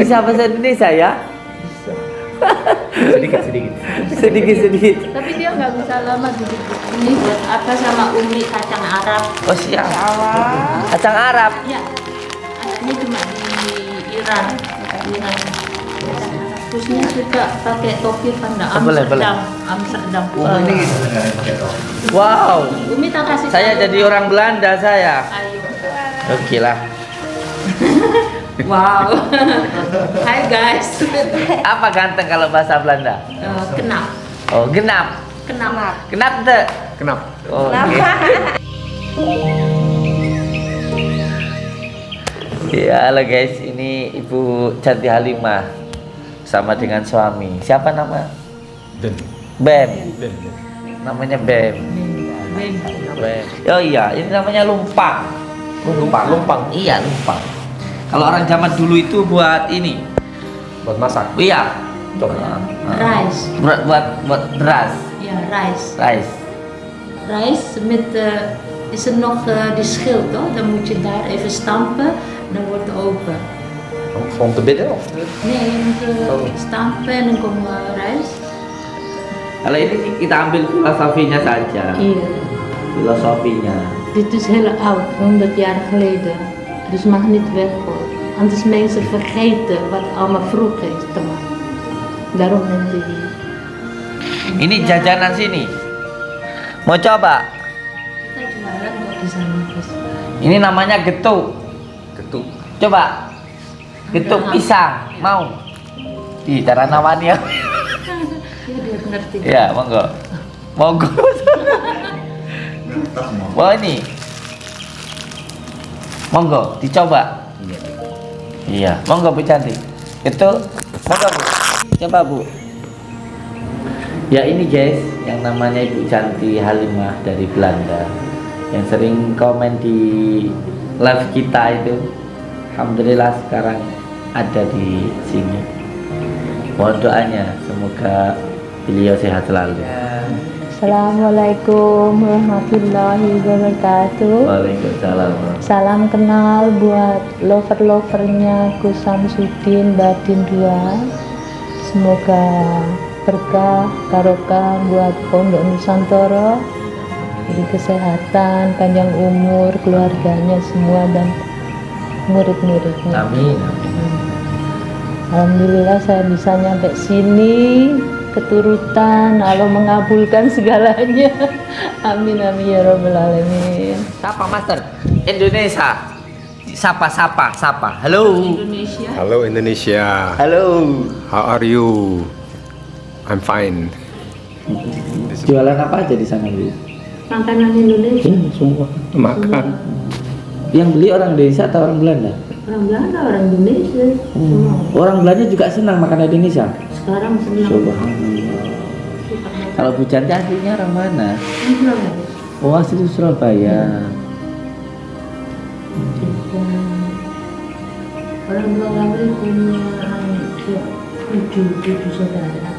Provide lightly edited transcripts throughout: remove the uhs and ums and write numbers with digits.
Bisa bahasa Indonesia ya? Sedikit. Tapi dia nggak bisa lama di situ. Ini buat apa sama umi kacang Arab? Oh siap. Kacang Arab. Ya, adanya cuma di Iran. Iran. Terusnya juga pakai topi pada Boleh. Amsterdam. Wow. Umi tak kasih. Saya jadi orang Belanda saya. Ayo. Oke lah. Wow. Hai guys. Apa ganteng kalau bahasa Belanda? Kenap. Oh genap. Kenap. Genap deh. Kenap. Oh, oke. Ya halo guys, ini Ibu Cantik Halimah sama dengan suami. Siapa nama? Bem. Namanya Bem. Bem. Oh iya, ini namanya lumpang. Lumpang. Iya, lumpang. Kalau orang zaman dulu itu buat ini. Buat masak. Iya. Rice. Buat beras. Ja, rice. Rice. Met is er nog die schil toch? Dan moet je daar even stampen, dan wordt het open. Om te bidden? Of? Nee, je moet stampen en dan komt rijst. Kalau ini kita ambil filosofinya saja. Iya. Filosofinya. Dit is heel oud, 100 jaar geleden. Dus mag niet weggooien. Anders mensen vergeten wat allemaal vroeger is teman. Daarom nemen ze hier. Ini jajanan sini. Mau coba? Kita jualan kok di sana guys. Ini namanya getuk. Getuk. Coba. Getuk pisang. Mau? Di cara nawani ya. Iya dia ngerti. Ya, monggo. Monggo. Wah ini. Monggo, dicoba. Iya, monggo Bu Cantik. Itu, monggo Bu. Coba Bu. Ya ini guys, yang namanya Ibu Cantik Halimah dari Belanda, yang sering komen di live kita itu. Alhamdulillah sekarang ada di sini. Mohon doanya, semoga beliau sehat selalu. Assalamualaikum warahmatullahi wabarakatuh. Waalaikumsalam. Salam kenal buat lover-lovernya Gus Samsudin Batin 2. Semoga berkah barokah buat Pondok Nusantara, jadi kesehatan, panjang umur keluarganya semua dan murid-muridnya. Amin. Alhamdulillah saya bisa nyampe sini, keturutan Allah mengabulkan segalanya. Amin ya rabbal alamin. Sapa Master? Indonesia. Sapa. Halo. Indonesia. Halo Indonesia. Halo. How are you? I'm fine. Jualan apa aja di sana, Bu? Makanan Indonesia. Semua. Makan. Yang beli orang Indonesia atau orang Belanda? Orang Belanda, orang Indonesia. Semua. Orang Belanda juga senang makan Indonesia. Sekarang senang. Subhanallah. Kalau Bu Cantik aslinya orang mana? Oh, asli Surabaya. Orang tua kami punya tujuh saudara.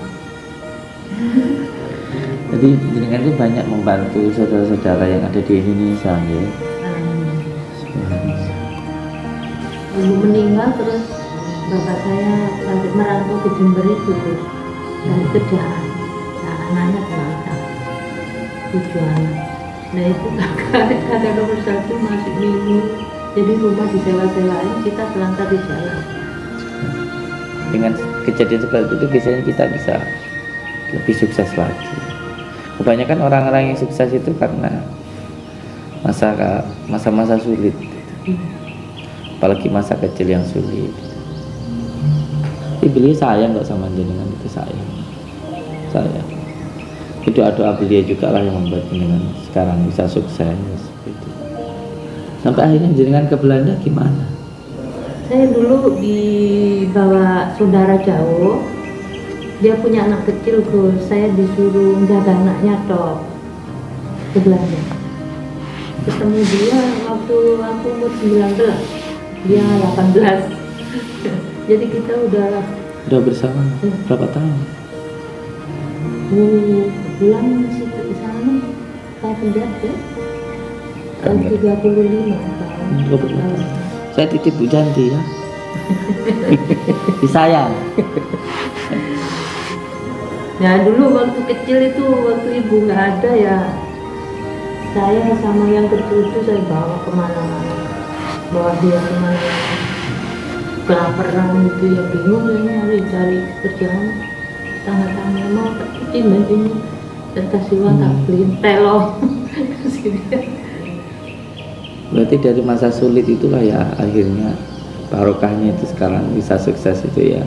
Jadi jenengan itu banyak membantu saudara-saudara yang ada di Indonesia, ya. Ibu meninggal terus bapak saya lanjut merantau ke Jember itu terus dan itu jalan. Nah, anaknya terlantar tujuan. Nah itu kata nomor satu masih minum. Jadi rumah disewa-sewain, kita terlantar di jalan. Dengan kejadian seperti itu biasanya kita bisa lebih sukses lagi. Kebanyakan orang-orang yang sukses itu karena masa-masa sulit, apalagi masa kecil yang sulit. Pasti beliau sayang kok sama jenengan, itu sayang. Itu doa beliau juga lah yang membuat jenengan sekarang bisa sukses gitu. Sampai akhirnya jenengan ke Belanda gimana? Saya dulu dibawa saudara jauh, dia punya anak kecil Gus, saya disuruh jaga anaknya toh ke Belanda. Ketemu dia waktu aku umur 19, dia 18. Jadi kita udah Bersama berapa tahun? bulan masih di sana, saya penjara 35 tahun. Saya titip Bu Janti ya. Disayang. Ya dulu waktu kecil itu, waktu ibu nggak ada ya, saya sama yang kecil itu saya bawa kemana-mana, bawa dia kemana-mana, kelaparan gitu ya, bingung ya nyari cari kerjaan, tangga-tangga mau kecil ini, dan kasih uang tak beliin telur. Kasih dia. Berarti dari masa sulit itulah ya akhirnya barokahnya itu sekarang bisa sukses itu ya.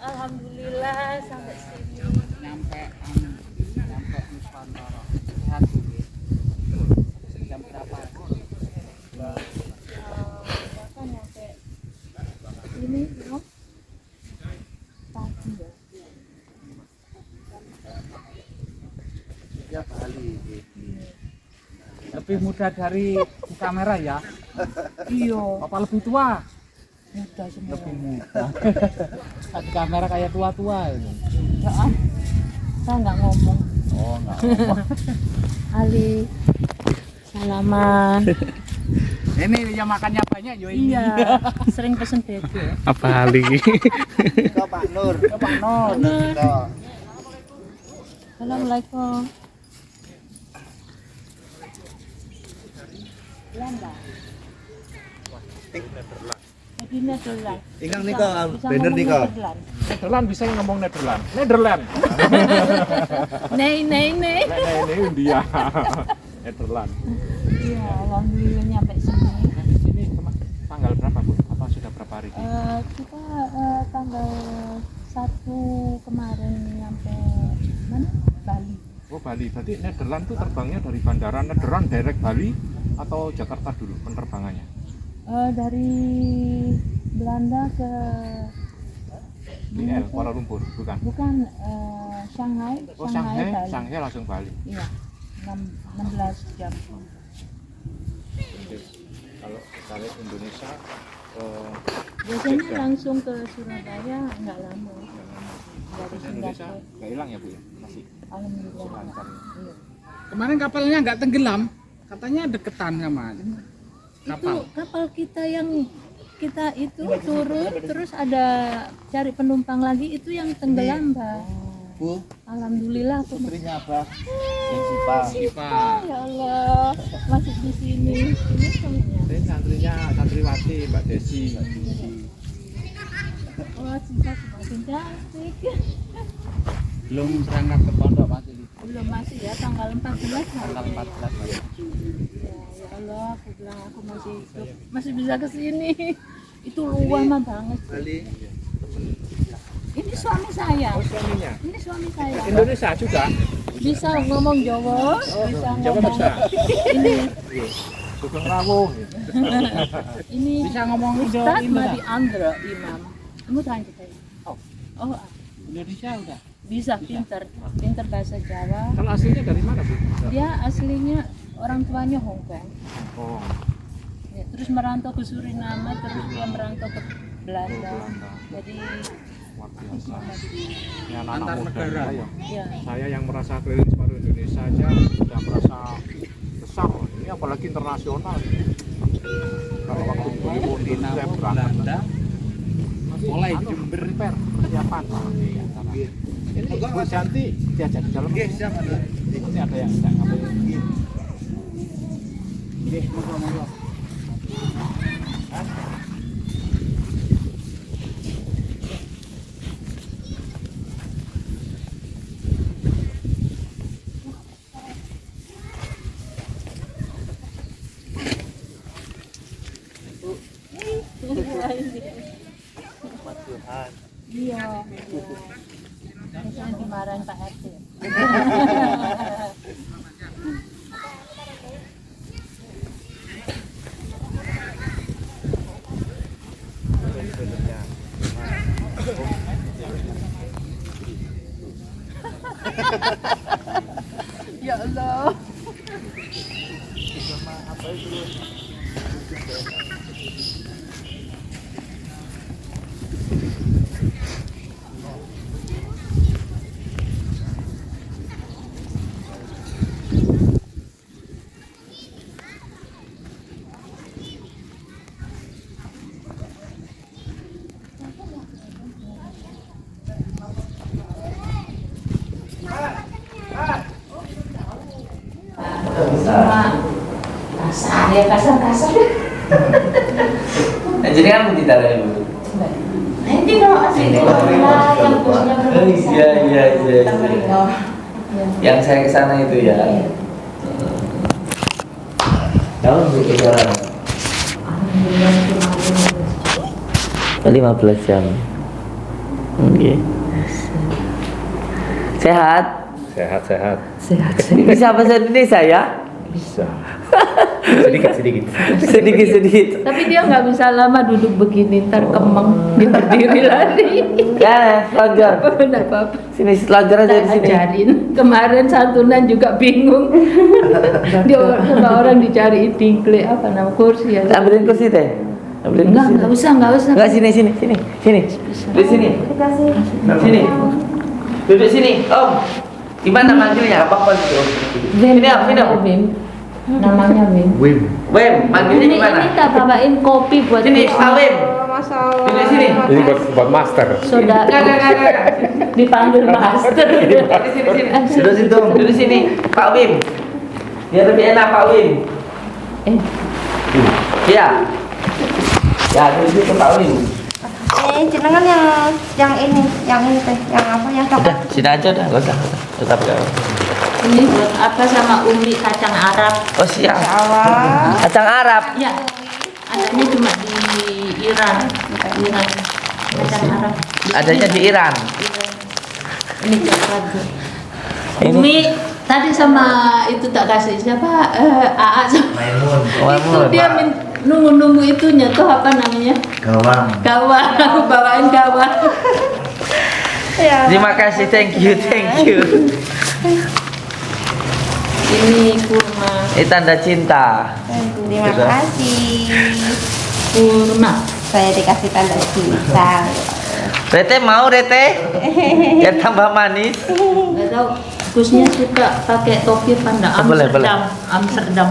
Alhamdulillah sampai sini. Nyampe Nusantara. Sehat juga. Jam berapa? Berapa nyampe ini no? Pagi ya. Ya Bali. Lebih muda dari di kamera ya? Iya, Apa lebih tua? mudah semua. Lebih muda. Di kamera kayak tua-tua itu. Enggak, saya nggak ngomong. Oh, enggak apa-apa. Ali, salaman. Ini yang makannya banyak yo ini. Iya, sering pesen bebek. Apa hal ini? Ke Pak Nur. Ke Pak Nur. Assalamualaikum. Belanda. Di Nederland. Ingat nih kok, Bisa bener ngomong nih kok. Nederland. Nederland bisa ngomong Nederland. Nederland. Nei. Nah, ini India. Nederland. Iya, alhamdulillah nyampe sini. Di sini tanggal berapa, Bu? Apa sudah berapa hari? Kita tanggal 1 kemarin nyampe mana? Bali. Oh, Bali. Berarti Nederland tuh terbangnya dari bandara Nederland direct Bali atau Jakarta dulu penerbangannya? Dari Belanda ke BL Kuala Lumpur, bukan? bukan Shanghai. Oh, Bali. Shanghai langsung Bali. Iya, 16 jam. Jadi, kalau balik Indonesia Biasanya langsung ke Surabaya nggak lama. Dari Indonesia Singapura. nggak hilang ya, Bu ya? Masih Alhamdulillah. lancar. Iya. Kemarin kapalnya nggak tenggelam, katanya deketan sama Kapal kita yang kita itu turun terus ada cari penumpang lagi itu yang tenggelam, Mbak. Bu, Alhamdulillah aku istrinya apa? Yang Sipa. Sipa. ya Allah masih di sini. Ini temennya. Ini santrinya santriwati Mbak Desi. Oh, cinta semakin cantik. Belum berangkat ke pondok masih di Belum masih ya tanggal 14 tanggal 14 Mas. Ya Allah, aku bilang aku masih hidup, masih bisa ke sini. Itu luar banget. Ali. Ini suami saya. Oh, suaminya Ini suami saya. Indonesia juga. Bisa ngomong Jawa, bisa Jawa ngomong bisa. ini Sugeng Rawuh. Ini Bisa ngomong Ustadz Indo Madi Andra Imam. Kamu tahan kita. Oh. Oh, Indonesia udah. bisa pinter bahasa Jawa. Kalau aslinya dari mana, Bu? Dia aslinya orang tuanya Hong Kong. Oh, Ya, terus merantau ke Suriname, terus dia merantau ke Belanda. Belanda. Jadi luar biasa. Jadi, Ini anak-anak Antar muda negara. ya. ya, Saya yang merasa keliling separuh Indonesia aja sudah merasa besar. Ini apalagi internasional. Kalau waktu di Bollywood Di saya Namo berangkat. Belanda. Mulai Anu, Jember. prepare persiapan. Ini Bu Santi diajak di dalam. Oke, siap ada. Ini ada yang tidak ngapain. Oke, monggo. iya. Biasanya dimarahin Pak RT. Ya Allah. Kasar ya, kasar. Nah, jadi kamu ditaruh dulu. Nanti kalau asli itu yang bosnya berbisa. Iya. Ya. Yang saya kesana itu ya. Kamu bikin jalan Alhamdulillah cuma 15 jam. Oke. Sehat? Sehat. sehat. Bisa bahasa Indonesia ya? Bisa. Sedikit. Sedikit. Tapi dia nggak bisa lama duduk begini, ntar kemeng, dia berdiri lari. Ya, belajar. Nggak apa-apa. Sini belajar aja di Tak sini. ajarin. Kemarin santunan juga bingung. Dia sama orang dicariin tingkle apa nama kursi ya. Ambilin kursi teh. Ambilin kursi. Nggak usah. Enggak sini. Duduk sini. Sini. Duduk sini. Om. Gimana manggilnya? Apa itu? Wim, Sini, Om. Wim. Namanya Wim. Wem, manggilnya gimana? Ini tak bawain kopi buat Sini, Wim. Pak Wem. Duduk sini. Ini buat master. Saudara Enggak. dipanggil master. Duduk situ. Duduk sini. Pak Wim. Biar lebih enak Pak Wim. Iya. Ya, duduk situ Pak Wim. Jenengan yang ini teh, yang apa yang Udah, coklat. sini aja udah, enggak usah. Tetap ya. Ini buat apa sama Umi kacang Arab? Oh, siap. Allah. Kacang Arab. Ya, adanya cuma di Iran. Kacang Arab. Adanya di Iran. Ini coklat. Ini Umi tadi sama itu tak kasih siapa? AA sama itu dia nunggu itunya tuh apa namanya? Gawang. Aku bawain gawang. Ya. Terima kasih, thank you. Ini kurma. Ini tanda cinta. Terima kasih. Kurma. Saya dikasih tanda cinta. Rete mau Rete? Biar tambah manis. Nggak tahu Gusnya suka pakai topi apa enggak? Boleh. Amsterdam.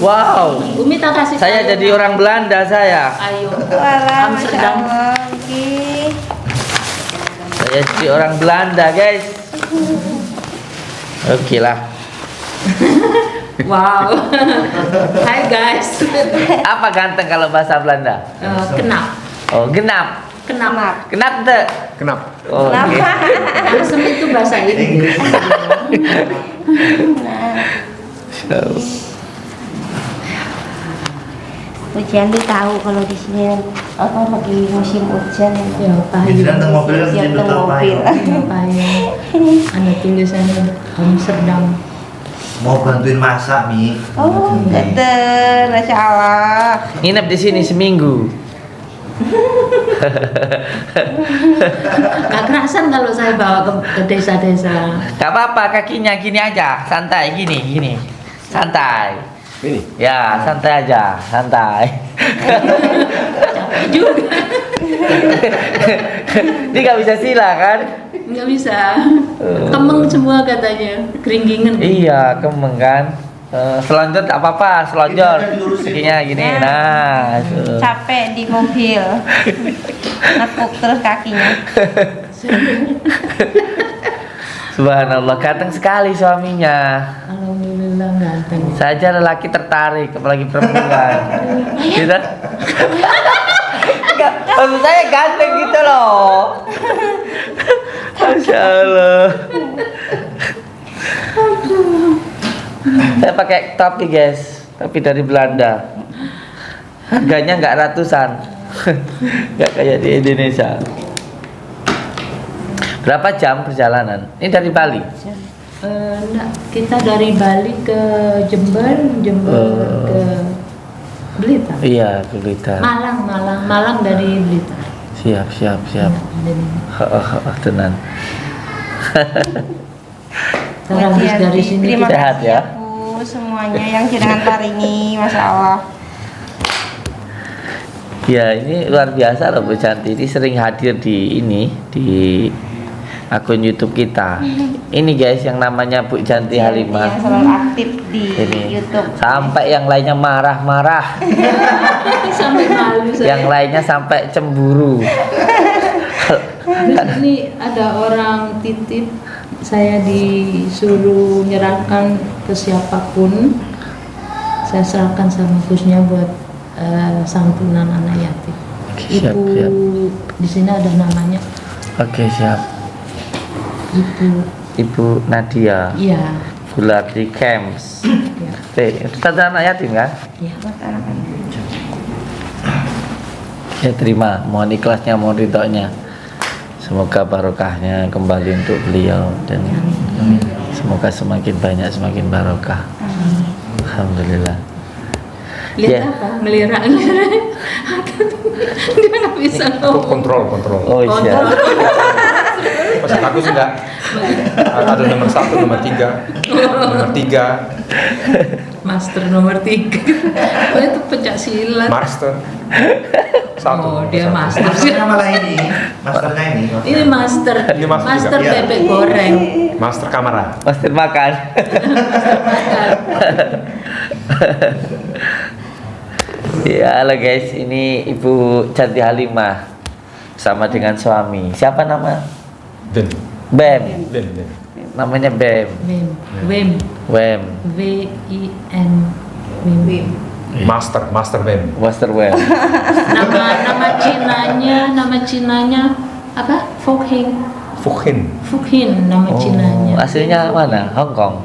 Wow. Umi tak kasih. Saya tahu, jadi Nak. orang Belanda saya. Ayo. Walah, Masya Amsterdam. Allah. Oke. Saya jadi orang Belanda, guys. Oke lah. Wow. Hai guys. Apa ganteng kalau bahasa Belanda? Kenap. Oh, genap. Kenap. Genap deh. Kenapa? Oh, oke. Langsung itu bahasa Inggris. Ujian tuh tahu kalau di sini apa lagi musim hujan. Ya, pahit. Bilang mobil kan Siap ke mobil. Pahit. Ada tulisannya Amsterdam. Mau bantuin masak, Mi. Oh, betul, Masya Allah. Nginep di sini seminggu. Gak kerasan kalau saya bawa ke desa-desa. Gak apa-apa, kakinya gini aja, santai gini, santai. Ini. Ya, santai aja, santai. Capek juga. Ini gak bisa sila kan? Nggak bisa. Kemeng semua katanya, keringgingan. Iya, kemeng kan. Selonjor tak apa-apa, selonjor. Kakinya gini, nah. Itu. Capek di mobil. Nekuk terus kakinya. Subhanallah, ganteng sekali suaminya. Alhamdulillah ganteng. Saja lelaki tertarik, apalagi perempuan. Gitu. Maksud saya ganteng gitu loh. Masya Allah. Saya pakai topi guys, topi dari Belanda. Harganya nggak ratusan, nggak kayak di Indonesia. Berapa jam perjalanan? Ini dari Bali. Enggak, kita dari Bali ke Jember ke Blitar. Iya, ke Blitar. Malang dari Blitar. Siap. Tenan. Sekarang habis dari sini Terima kita Sehat kasih ya. Bu semuanya yang jenengan paringi, Masya Allah. Ya, ini luar biasa loh Bu Canti. Ini sering hadir di akun YouTube kita. Ini guys yang namanya Bu Canti Halimah. Yang selalu aktif di Ini YouTube. sampai yang lainnya marah-marah, sampai malu saya. yang lainnya sampai cemburu. Terus ini ada orang titip, saya disuruh menyerahkan ke siapapun, saya serahkan sama Gusnya buat santunan anak yatim. Siap, Ibu siap. di sini ada namanya Oke, siap. Ibu Nadia, Iya. Bulardi Camps. Ya. Itu tanda anak yatim kan? Iya. Ya terima, mohon ikhlasnya, mohon ridhonya. Semoga barokahnya kembali untuk beliau dan semoga semakin banyak, semakin barokah. Alhamdulillah. Lihat Ya. apa? Melirang. Dia nggak bisa Itu ngomong. kontrol. Oh iya. Masih bagus enggak? Ada nomor 1, nomor 3. Nomor 3, Master nomor 3. Oh itu pencak silat. master. 1. Oh dia master. Masternya malah ini. Masternya ini. Ini master. Ini master Master juga. Iya. bebek goreng. Master kamera. Master makan. Ya, halo guys, ini Ibu Canti Halimah sama dengan suami. Siapa nama? Ben. Bem. Namanya Bem. Wim. Wem. W-I-M. Wim. Master Ben. Master Wem. Nama Cinanya apa? Fukhin. Fukhin nama Cinanya. Aslinya mana? Hong Kong.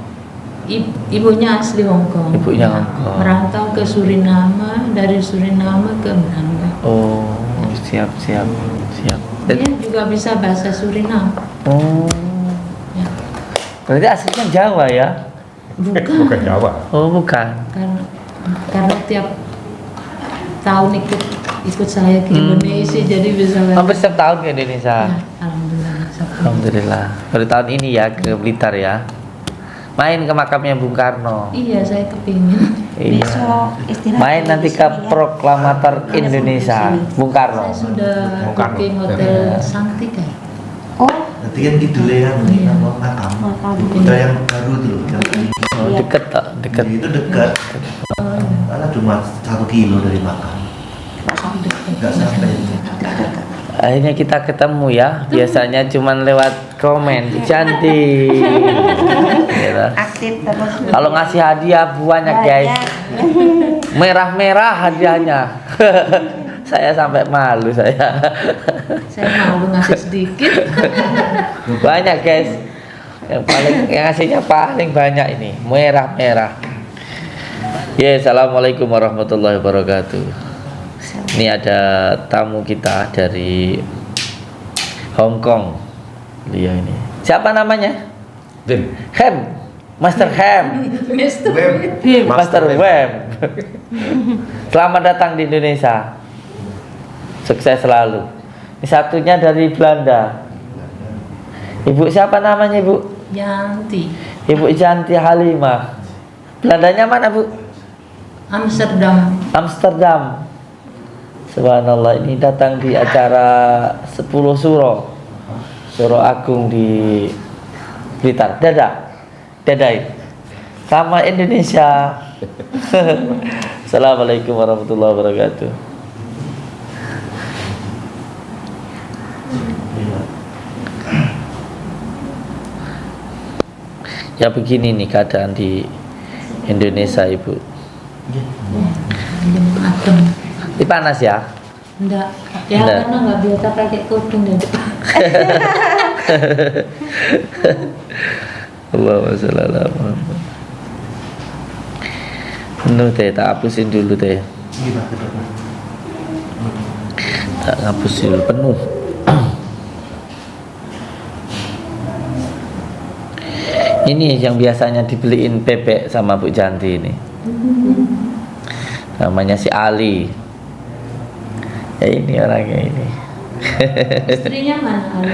Ibunya asli Hong Kong. Ibunya Hong Kong. Merantau ke Suriname, dari Suriname ke Belanda. Oh, siap. Dia juga bisa bahasa Suriname. Oh, Ya. berarti aslinya Jawa ya? Bukan Jawa. Oh, bukan. Karena tiap tahun ikut saya ke Indonesia, jadi bisa bahasa. Hampir setiap tahun ke Indonesia. Ya, alhamdulillah. Alhamdulillah. Baru tahun ini ya ke Blitar ya. Main ke makamnya Bung Karno. Iya, saya kepingin. Iya. Besok istirahat Main dulu nanti di ke sini ya. Proklamator Indonesia, Bung Karno. Saya sudah Bung Karno. booking hotel Santika. Oh, Nanti kan gitu ya, nama makam. Udah yang baru tuh. Oh, deket tak? Deket. Itu dekat. Karena cuma 1 kilo dari makam. Enggak sampai. Akhirnya kita ketemu ya. Biasanya cuman lewat komen. Cantik. Gitu. aktif terus. Kalau ngasih hadiah banyak guys. Merah-merah hadiahnya. Saya sampai malu saya. Saya malu ngasih sedikit. Banyak guys. Yang ngasihnya paling banyak ini. Merah-merah. Ya, assalamualaikum warahmatullahi wabarakatuh. Ini ada tamu kita dari Hong Kong. Dia ini. Siapa namanya? Ben. Hem. Master Ham. Master Wem. Selamat datang di Indonesia. Sukses selalu. Ini satunya dari Belanda. Ibu siapa namanya, Ibu? Yanti. Ibu Janti Halimah. Belandanya mana, Bu? Amsterdam. Amsterdam. Subhanallah, ini datang di acara 10 suro. Suro Agung di Blitar. Dadai. Sama Indonesia. Assalamualaikum warahmatullahi wabarakatuh. Ya begini nih keadaan di Indonesia, Ibu. Adem. Ini panas ya? Enggak. Ya Enggak. karena nggak biasa pakai kerudung dan depan. Allahumma sholli ala Muhammad. Teh, tak hapusin dulu teh. Tak hapusin dulu penuh. Ini yang biasanya dibeliin bebek sama Bu Janti ini. Namanya si Ali. Ya ini orangnya ini. Istrinya mana Ali?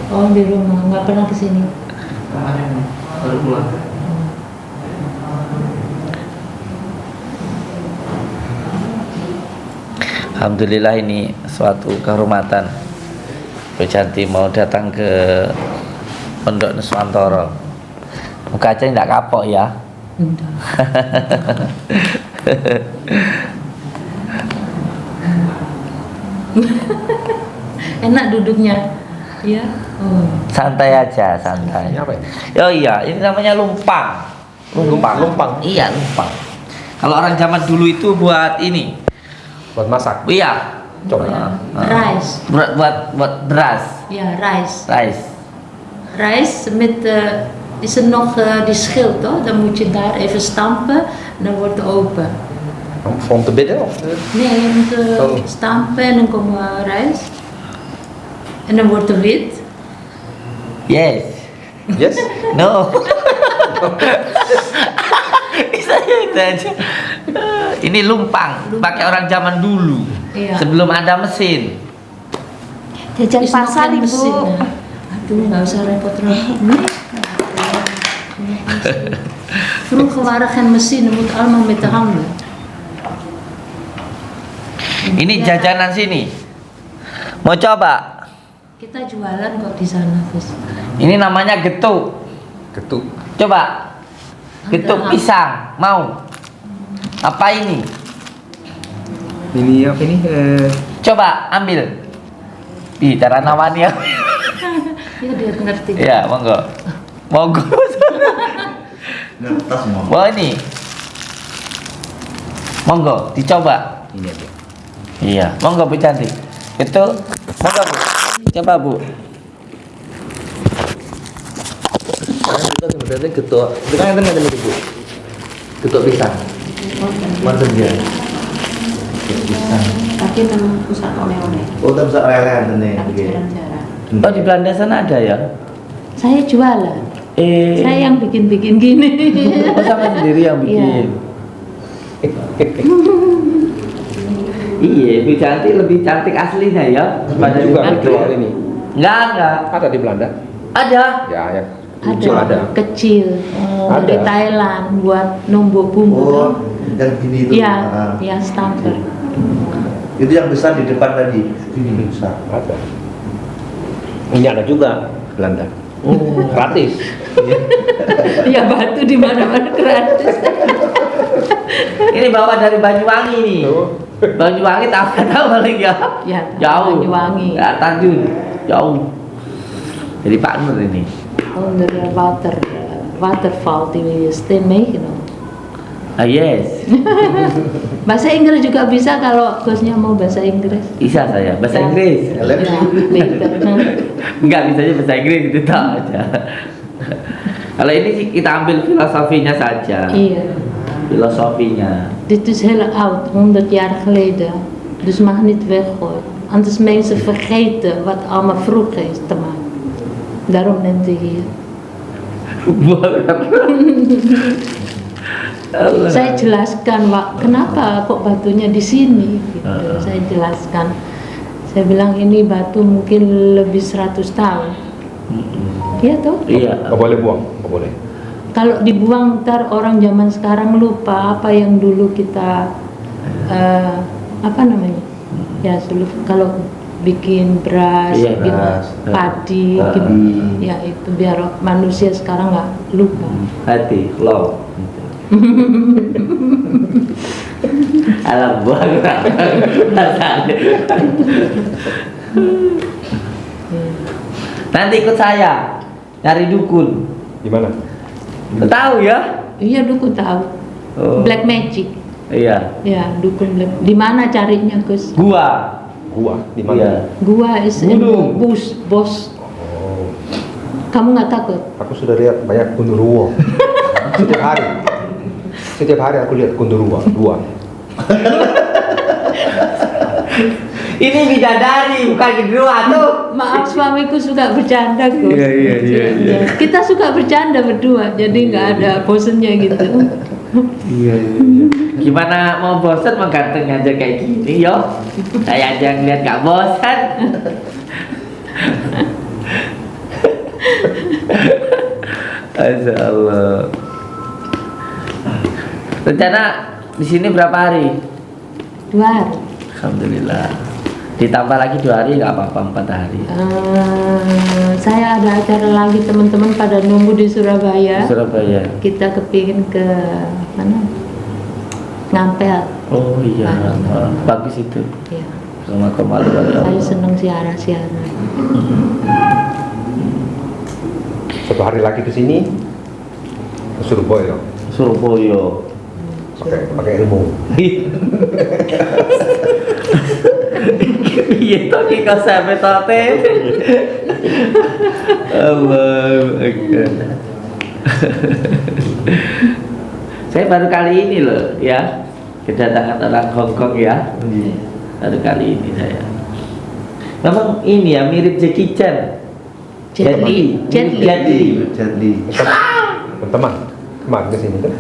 Oh di rumah, nggak pernah kesini. Baru pulang. Alhamdulillah ini suatu kehormatan Bu Janti mau datang ke Pondok Nuswantoro. Muka aja tidak kapok ya. Enggak. Enak duduknya. Ya. Oh. Santai aja, santai. Ini apa ini? Oh iya, ini namanya lumpang. Lumpang. Iya, lumpang. Kalau orang zaman dulu itu buat ini. Buat masak. Iya. Coba. Rice. Buat beras. Ja, rice. Rice. Rice met, is er nog die schild toch? Dan moet je daar even stampen en dan wordt het open. Om te bidden? Of? Nee, je moet Oh. stampen en dan komt rijst. En dan wordt het wit. Yes. Yes? No. Saya itu aja. Ini lumpang, pakai orang zaman dulu. Iya. Sebelum ada mesin. Jajan Is nog pasar geen mesin, Ibu. hè? Aduh, nggak usah repot-repot. Vroeger waren geen mesin, moet allemaal met de handen. Ini jajanan sini. Mau coba? Kita jualan kok di sana, Gus. Ini namanya getuk. Getuk. Coba. Getuk Ada. pisang. Mau? Apa ini? Ini apa ini? Coba ambil. Ih, cara nawani ya. Ya dia ngerti. Ya, monggo. Monggo. Tas mau. Wah ini. Monggo, dicoba. Ini aja. Iya, monggo Bu Cantik. Itu monggo Bu. Coba Bu. Kita sebenarnya getuk. Dengan yang tengah Bu. Getuk pisang. Mantap dia. Getuk pisang. Tapi memang pusat oleh-oleh. Oh, tak bisa lelehan nih. Jarang-jarang. Oh di Belanda sana ada ya? Saya jualan. Eh. Saya yang bikin-bikin gini. Oh sama sendiri yang bikin. Iya, Bu Cantik lebih cantik aslinya ya pada Juga di jual ini. Enggak. Ada di Belanda? Ada. Ya, ya. Ada, Kecil ada. kecil dari Ada. Thailand buat numbuk bumbu. Oh, yang gini itu. Iya, Ah. ya stamper. Itu yang besar di depan tadi. Ini besar. Ada. Ini ada juga Belanda. Gratis. Ya batu di mana-mana gratis. Ini bawa dari Banyuwangi nih. Banyuwangi tahu paling ya. Ya, Jauh. Banyuwangi. Ya, Tanjung. Jauh. Jadi Pak Nur ini. Onder waterval die steen meegenomen. Ah yes. Bahasa Inggris juga bisa kalau Gusnya mau bahasa Inggris. Bisa saya bahasa Ya. Inggris. Ya, pinter. Enggak bisanya bahasa Inggris itu tahu aja. Kalau ini sih kita ambil filosofinya saja. Iya. Filosofinya. Dit is heel oud, 100 jaar geleden. Dus mag niet weggooien. Anders mensen vergeten wat allemaal vroeger is te maken. Daarom neemt hij hier. Allah. Saya jelaskan, Pak, kenapa kok batunya di sini? Gitu. Saya jelaskan. Saya bilang ini batu mungkin lebih 100 tahun. Iya toh? Iya. Nggak boleh buang, nggak boleh. Kalau dibuang ntar orang zaman sekarang lupa apa yang dulu kita apa namanya? Ya kalau bikin beras, Iya, bikin beras. padi, ya itu biar manusia sekarang nggak lupa. Hati, love. Alam buah Nanti ikut saya nyari dukun. Di mana? Tahu ya? Iya dukun tahu. Oh. Black magic. Iya. Ya dukun black. Di mana carinya Gus? Gua. Gua di mana? Iya. Gua Gunung. bos. Oh, Kamu nggak takut? aku sudah lihat banyak genderuwo. Setiap hari aku lihat genderuwo 2. Ini bidadari bukan genderuwo tuh. Maaf suamiku suka bercanda Gus. Iya. Kita suka bercanda berdua, jadi nggak ada bosennya gitu. Iya. Gimana mau bosan mengganteng aja kayak gini yo? Saya aja ngeliat gak bosan. Masya Allah. Rencana di sini berapa hari? 2 hari. Alhamdulillah. Ditambah lagi 2 hari nggak apa-apa, 4 hari. Saya ada acara lagi, teman-teman pada nunggu di Surabaya. Surabaya. Kita kepingin ke mana? Ngampel. Oh iya, bagus itu. Ya. Sama kemalu Saya seneng siara-siara. Satu hari lagi ke sini ke Surabaya Surabaya. pakai ilmu. Iya toh kita sampai tate. Allahu Akbar. Saya baru kali ini loh ya kedatangan orang Hongkong ya. Baru kali ini saya. Memang ini ya mirip Jackie Chan. Jet Li. Jadi. Teman ke sini kan?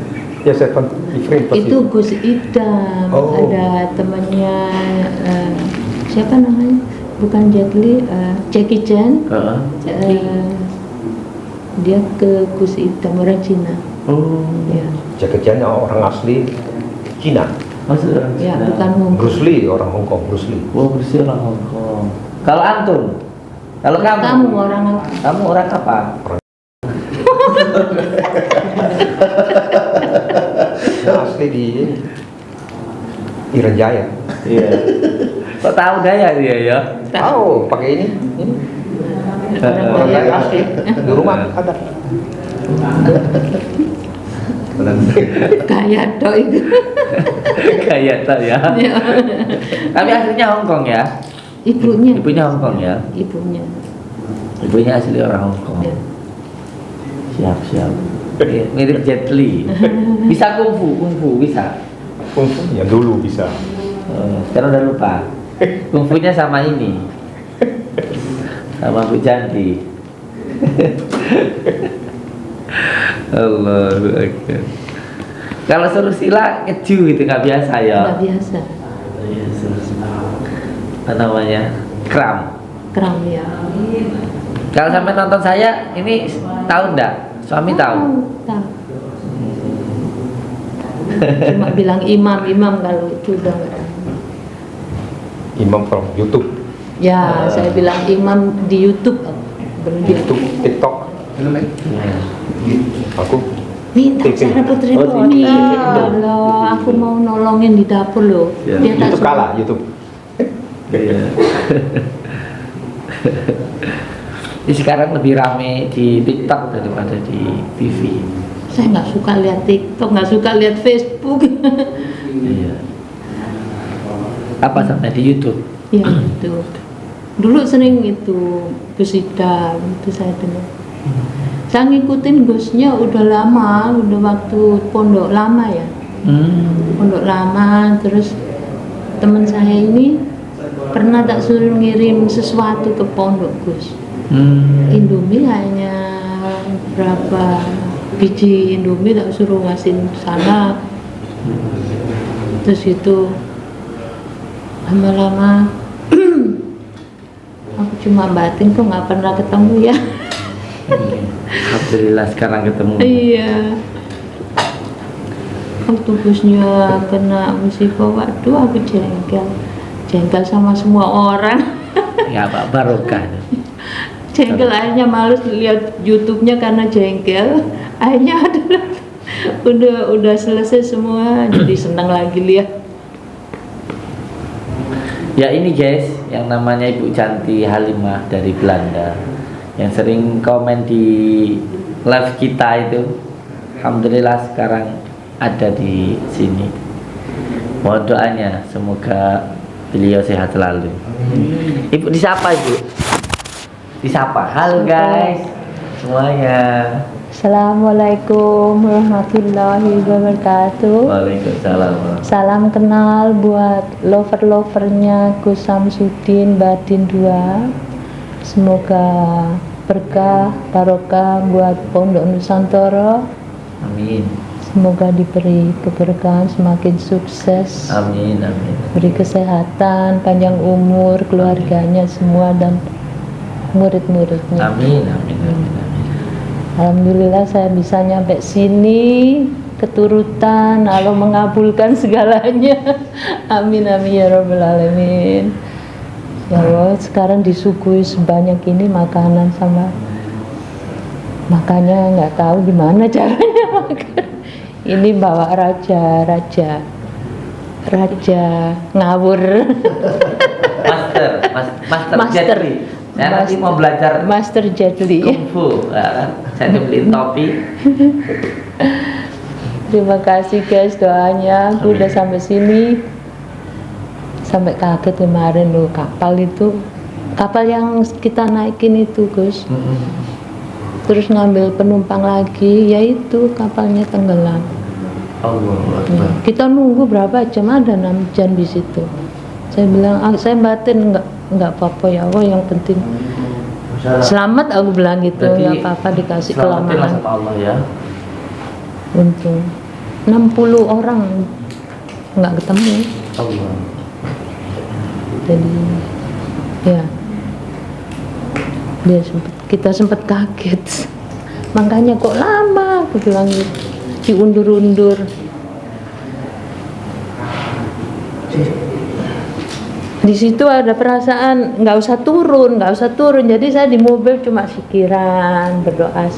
Ya saya different pasti. Itu Gus Idam, Oh. ada temannya siapa namanya? Bukan Jet Li, Jackie Chan. Dia ke Gus Idam, orang Cina. Oh. Ya, Jackie Chan orang asli Cina. Maksud orang ya Cina. bukan Hongkong. Bruce Lee orang Hong Kong, Bruce Lee. Oh, bersih orang Hongkong. Kalau antum? Kalau kamu? Kamu orang apa? Kamu orang apa? Asli di Irian Jaya. Iya. Kok tahu daya dia ya? Tahu pakai ini. Orang Jaya asli di rumah ada. Kayak dok itu. Kayak tak ya. Ya. Tapi aslinya Hongkong ya? Ibunya. Ibunya Hongkong ya? Ibunya. Ibunya asli orang Hongkong. Ya. Siap. Mirip Jet Li. Bisa kungfu bisa. Kungfu ya dulu bisa. Sekarang udah lupa. Kungfunya sama ini. Sama Bu Janti. Allahu Akbar. Kalau suruh sila keju gitu nggak biasa ya? Nggak biasa. Apa namanya? Kram. Kram ya. Kalau sampai nonton saya ini tahu ndak? Suami tahu. Tahu. Cuma bilang imam kalau itu udah nggak tahu. Imam from YouTube, Ya, saya bilang imam di YouTube. YouTube, TikTok. Aku Minta TV. Sarah Putri Oh, Boni. TV. Loh, aku mau nolongin di dapur loh. Ya. Dia tak YouTube suka. kalah YouTube. Iya. Ini sekarang lebih rame di TikTok daripada di TV. Saya nggak suka lihat TikTok, nggak suka lihat Facebook. Iya. Apa sampai di YouTube? Ya itu. Dulu sering itu Gus Idam, itu saya dengar. Saya ngikutin Gusnya udah lama, udah waktu pondok lama ya. Pondok lama, terus teman saya ini pernah tak suruh ngirim sesuatu ke pondok Gus. Indomie hanya berapa biji Indomie tak suruh ngasihin sana. Terus itu lama-lama aku cuma batin kok nggak pernah ketemu ya. Alhamdulillah sekarang ketemu. Iya. Waktu bosnya kena musibah, waduh aku jengkel sama semua orang. Ya Pak barokah. Jengkel akhirnya males lihat YouTube-nya karena jengkel. Akhirnya adalah udah selesai semua, jadi senang lagi lihat. Ya ini guys, yang namanya Ibu Canti Halimah dari Belanda, yang sering komen di live kita itu. Alhamdulillah sekarang ada di sini. Mohon doanya semoga beliau sehat selalu. Ibu disapa Ibu. Disapa. Halo guys semuanya. Assalamualaikum warahmatullahi wabarakatuh. Waalaikumsalam. Salam kenal buat lover-lovernya Gus Samsudin Batin 2. Semoga berkah barokah buat Pondok Nusantara. Amin. Semoga diberi keberkahan, semakin sukses, Amin. Amin. beri kesehatan, panjang umur keluarganya semua dan murid-muridnya. Amin. Amin. Amin. Amin. Alhamdulillah saya bisa nyampe sini, keturutan, Allah mengabulkan segalanya. Amin amin ya rabbal alamin. Ya Allah, sekarang disuguhi sebanyak ini makanan sama makanya nggak tahu gimana caranya makan. Ini bawa raja ngawur. Master Jetli. Saya nanti mau belajar Master Jetli. kungfu. Saya beliin topi. Terima kasih guys doanya. Aku udah sampai sini. Sampai kaget kemarin loh, kapal yang kita naikin itu Gus. Terus ngambil penumpang lagi, yaitu kapalnya tenggelam. Allahu Akbar. Kita nunggu berapa jam, ada 6 jam di situ. Saya bilang, saya batin enggak apa-apa ya Allah, yang penting selamat, aku bilang gitu. Berarti Enggak apa-apa dikasih selamatin lah keselamatan. sama Allah ya. Untung 60 orang enggak ketemu. Allah. Jadi ya kita sempat kaget. Makanya kok lama, aku bilang gitu. Diundur-undur. Di situ ada perasaan nggak usah turun. Jadi saya di mobil cuma berdoa.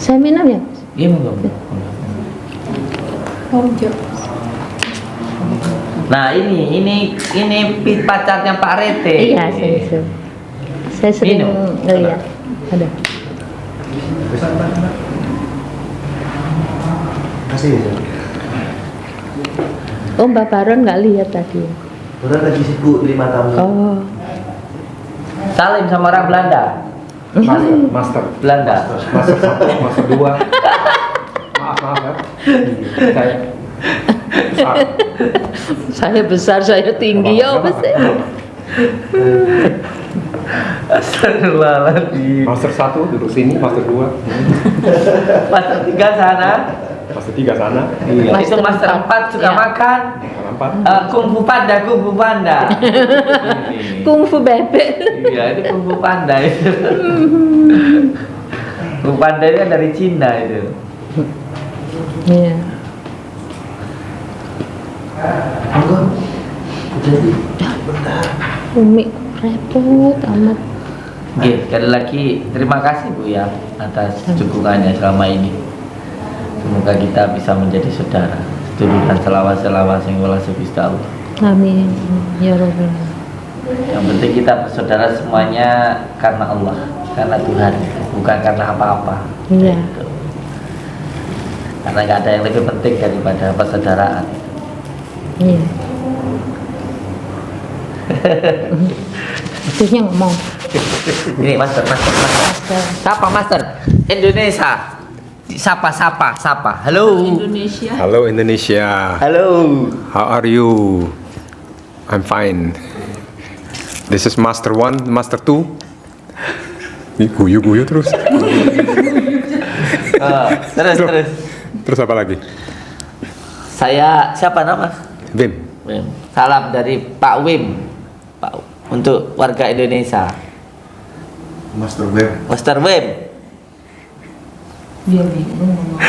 Saya minum ya? Iya monggo. Nah ini pacarnya Pak Rete. Iya, saya sering Minum. ngeliat. Ada. Kasih ya. Oh, Mbak Baron nggak lihat tadi. Udah lagi sibuk terima tamu. Oh, Salim sama orang Belanda. Master Belanda. Master 1, Master 2. Maaf ya. saya besar, saya tinggi ya apa sih? Astagfirullahaladzim. Master 1 duduk sini, Master 2. Master 3 sana. Master 3 sana. Iya. Itu Master 4 suka Ya. makan. Master 4. Kungfu panda. Kungfu bebek. Iya, itu kungfu panda itu. Kungfu panda itu kan dari Cina itu. Iya. Enggak. Jadi bentar. Umi repot amat. Oke, sekali lagi terima kasih Bu ya atas dukungannya selama ini. Semoga kita bisa menjadi saudara. Seduluran selawat yang wala subista Allah. Amin ya Rabbal alamin. Yang penting kita bersaudara semuanya karena Allah, karena Tuhan, bukan karena apa-apa. Iya. Gitu. Karena nggak ada yang lebih penting daripada persaudaraan. Iya. Terusnya ngomong. Ini master. Sapa master? Indonesia. Sapa. Halo. Indonesia. Halo Indonesia. Halo. How are you? I'm fine. This is Master 1, Master 2. Ini guyu-guyu terus. Terus. Terus apa lagi? Saya siapa nama? Wim. Wim. Salam dari Pak Wim. Untuk warga Indonesia. Master Web. Master Wim. Dia bingung ngomong.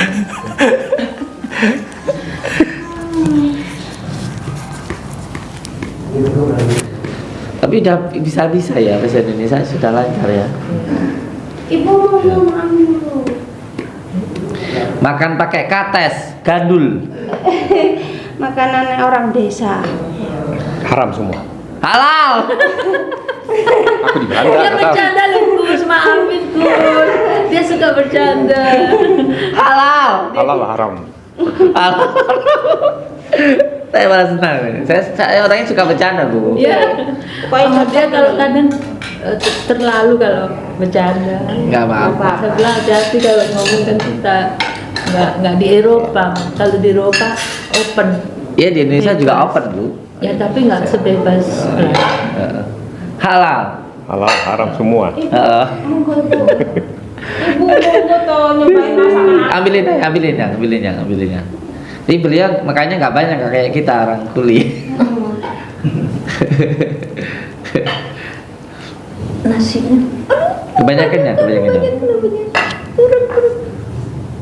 Tapi udah bisa-bisa ya bahasa Indonesia sudah lancar ya. Ibu mau dulu. Makan pakai kates, gandul. Makanan orang desa. Haram semua. Halal. Aku di Belanda, Dia nggak tahu. bercanda loh Gus, maafin Gus. Dia suka bercanda. Halal. Halal lah haram. Halal. Saya malah senang. Saya orangnya suka bercanda, Bu. Ya. Dia kalau kadang terlalu kalau bercanda. Nggak apa-apa. Saya bilang hati-hati kalau ngomong kan kita nggak di Eropa. Kalau di Eropa open. Iya, di Indonesia juga open, Bu. Ya tapi nggak sebebas Halal. Halal haram semua. Heeh. Ibu mau tuh nyobain masakan. Ambilin yang. Jadi beliau makanya nggak banyak nggak kayak kita orang kuli. nasinya. Kebanyakan.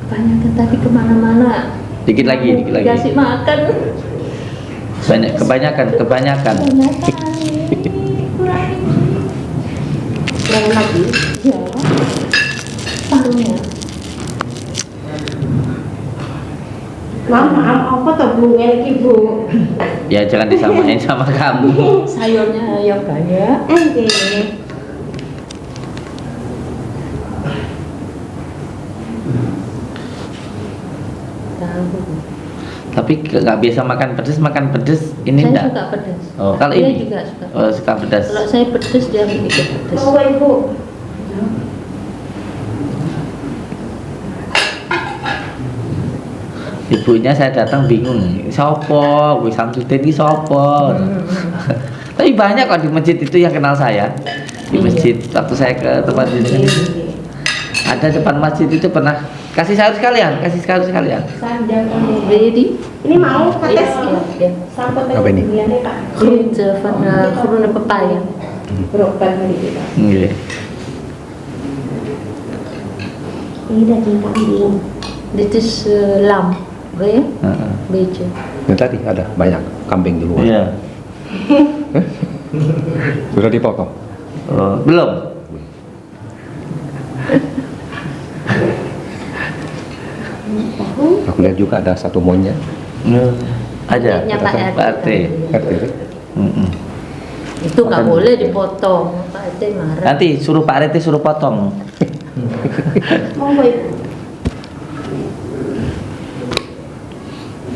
Kebanyakan tadi kemana-mana. Dikit lagi. Dikasih makan. Kebanyakan. Kurang lagi. Ya. Paruhnya. Maaf, apa tuh bunga ibu? Ya jangan disamain sama kamu. Sayurnya yang banyak. Oke. Tapi nggak biasa makan pedes ini Saya enggak. suka pedas. Oh, kalau Dia ini? juga suka. Oh, suka pedas. Kalau saya pedas dia ikut pedas. Mau ibu? Ibunya saya datang bingung. Sopo, Gue Samsudin ini sopo. Tapi banyak kok di masjid itu yang kenal saya. Di masjid waktu saya ke tempat ini. Ada depan masjid itu pernah kasih sayur sekalian. Sanjang ready. Ini mau kates Ya. sambal Apa ini? Pak. Fruit kurun pepaya. Brokoli kita. Nggih. Ini daging kambing. This is lamb. Ya? Heeh. Bejo. Ini tadi ada banyak kambing di luar. Iya. Sudah dipotong. Oh, belum. Aku lihat juga ada satu monyet. Aja. Monyetnya Pak RT. Pak RT. RT. Mm-mm. Itu nggak boleh dipotong. Pak RT marah. Nanti suruh Pak RT suruh potong. Mau ibu?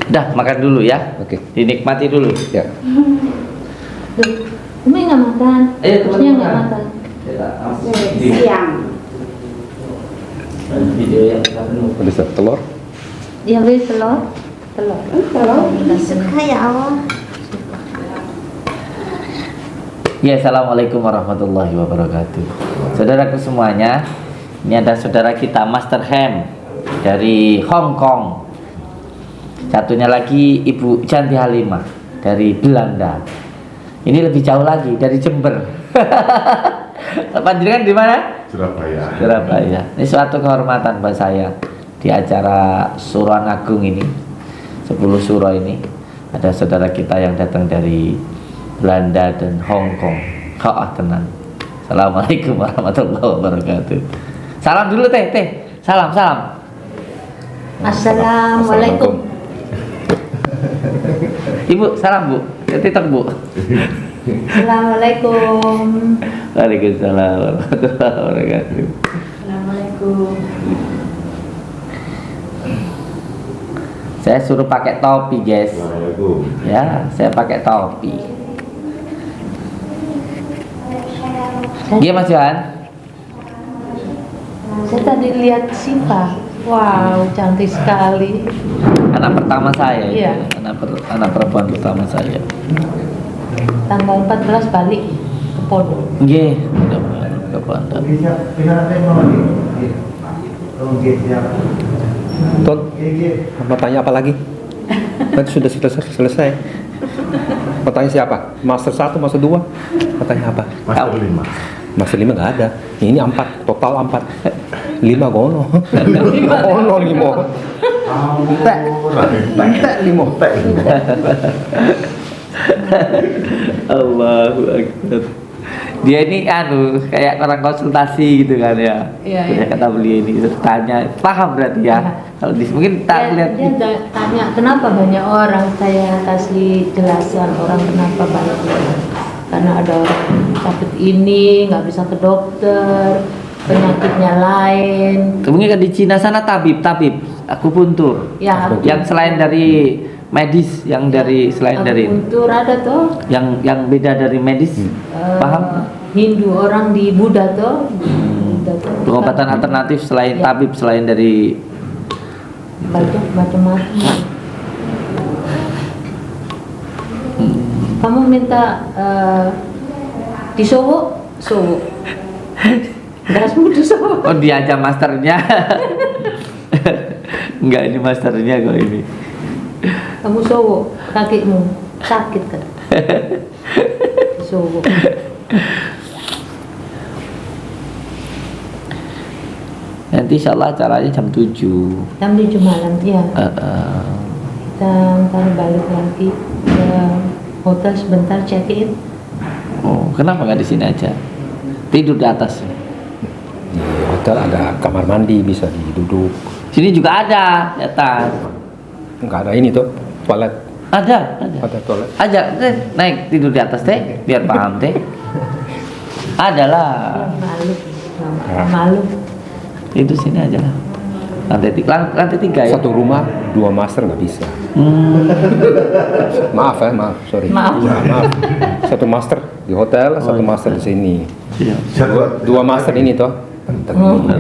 Udah makan dulu ya. Oke. Dinikmati dulu. Ya. Umi nggak makan. Ayo, Terusnya teman-teman. nggak makan. Siang. Video ya. Ada satu telur. Ya beli telur. Kalau suka ya Allah. Ya, assalamualaikum warahmatullahi wabarakatuh. Saudaraku semuanya, ini ada saudara kita Master Ham dari Hong Kong. Satunya lagi Ibu Chanti Halimah dari Belanda. Ini lebih jauh lagi dari Jember. Panjenengan di mana? Surabaya. Ini suatu kehormatan buat saya di acara Suruhan Agung ini. 10 surah ini ada saudara kita yang datang dari Belanda dan Hong Kong. Tenang. Assalamualaikum warahmatullahi wabarakatuh. Salam dulu teh. Salam. Assalamualaikum. Ibu, salam Bu. Titok Bu. Assalamualaikum. Waalaikumsalam warahmatullahi wabarakatuh. Assalamualaikum. Saya suruh pakai topi, guys. Ya, saya pakai topi. Iya, Mas Johan. Saya tadi lihat Siva. Wow, cantik sekali. Anak pertama saya. Iya. Anak perempuan pertama saya. Tanggal 14 balik. ke pondok. Nggih, mudah-mudahan ke pondok. Ton, mau tanya apa lagi? Nanti sudah selesai. Mau tanya siapa? Master 1, Master 2? Mau tanya apa? Master 5. Master 5 nggak ada. Ini 4, total 4. 5 gono. Gono 5. Tak 5. Allahu Akbar. Dia ini kayak orang konsultasi gitu kan ya. Iya, Punya iya. kata beliau ini terus tanya, paham berarti ya. Kalau mungkin tak lihat Dia tanya kenapa banyak orang, saya kasih jelasan orang kenapa banyak orang. Karena ada orang sakit ini nggak bisa ke dokter, penyakitnya lain. mungkin kan di Cina sana tabib, akupuntur. Ya, Yang selain dari medis, yang dari selain dari akupuntur ada tuh. yang beda dari medis, paham? Hindu orang di Buddha tuh. Buddha tuh. Pengobatan alternatif selain Ya. tabib, selain dari Banyak macam-macam. Kamu minta di Sowo, berasmu di Sowo. oh dia aja masternya. Enggak, ini masternya kok ini. Kamu Sowo, kakimu sakit kan? Sowo. Nanti insya Allah acaranya jam 7. Jam 7 malam ya. Kita ntar balik lagi ke hotel sebentar check in. Oh, kenapa nggak di sini aja? Tidur di atas. Di hotel ada kamar mandi, bisa duduk. Sini juga ada di atas. Nggak ada ini tuh, toilet. Ada. Ada toilet. Ajak teh naik tidur di atas teh, biar paham teh. Adalah. Malu, malu. Itu sini aja lah. Lantai 3 ya. Satu rumah, 2 master nggak bisa. Maaf, sorry. Maaf. Maaf. Satu master di hotel, satu master di sini. Iya. 2 master ini toh. Nggak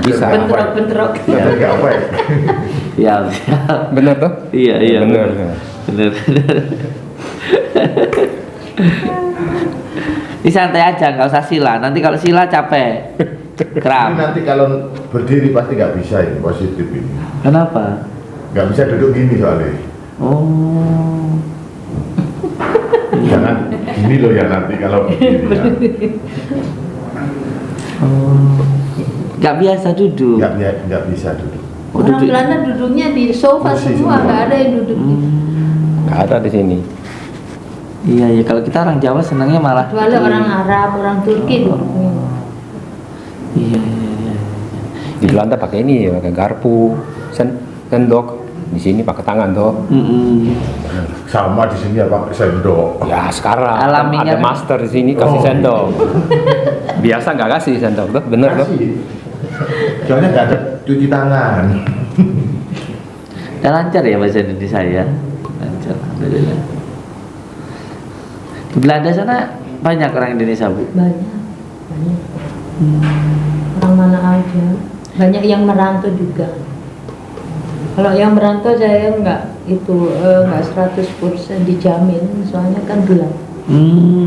bisa. Bentrok. Nggak apa ya? Siap. Bener toh? Iya. Bener. Bener. Ini santai aja, nggak usah sila. Nanti kalau sila capek. Ini Kram. nanti kalau berdiri pasti nggak bisa ini positif ini. Kenapa? Nggak bisa duduk gini soalnya. Oh. Jangan gini loh ya nanti kalau begini ya. Nggak biasa duduk. Nggak bisa duduk. Oh, Orang duduk. Belanda duduknya di sofa Kursi semua, semua. nggak ada yang duduk di Nggak ada di sini. Iya, kalau kita orang Jawa senangnya malah. kecuali orang Arab, orang Turki duduknya. Iya. Di Belanda pakai ini, pakai garpu, sendok. Di sini pakai tangan toh. Sama di sini ya pakai sendok. Ya sekarang Alaminya ada kan- master di sini kasih Oh. sendok. Biasa nggak kasih sendok tuh, bener tuh. Kasih. Soalnya nggak ada cuci tangan. Dan lancar ya bahasa Indonesia ya. Lancar, alhamdulillah. Di Belanda sana banyak orang Indonesia, Bu. Banyak. Orang mana aja. Banyak yang merantau juga. Kalau yang merantau saya nggak 100% dijamin, soalnya kan gelap.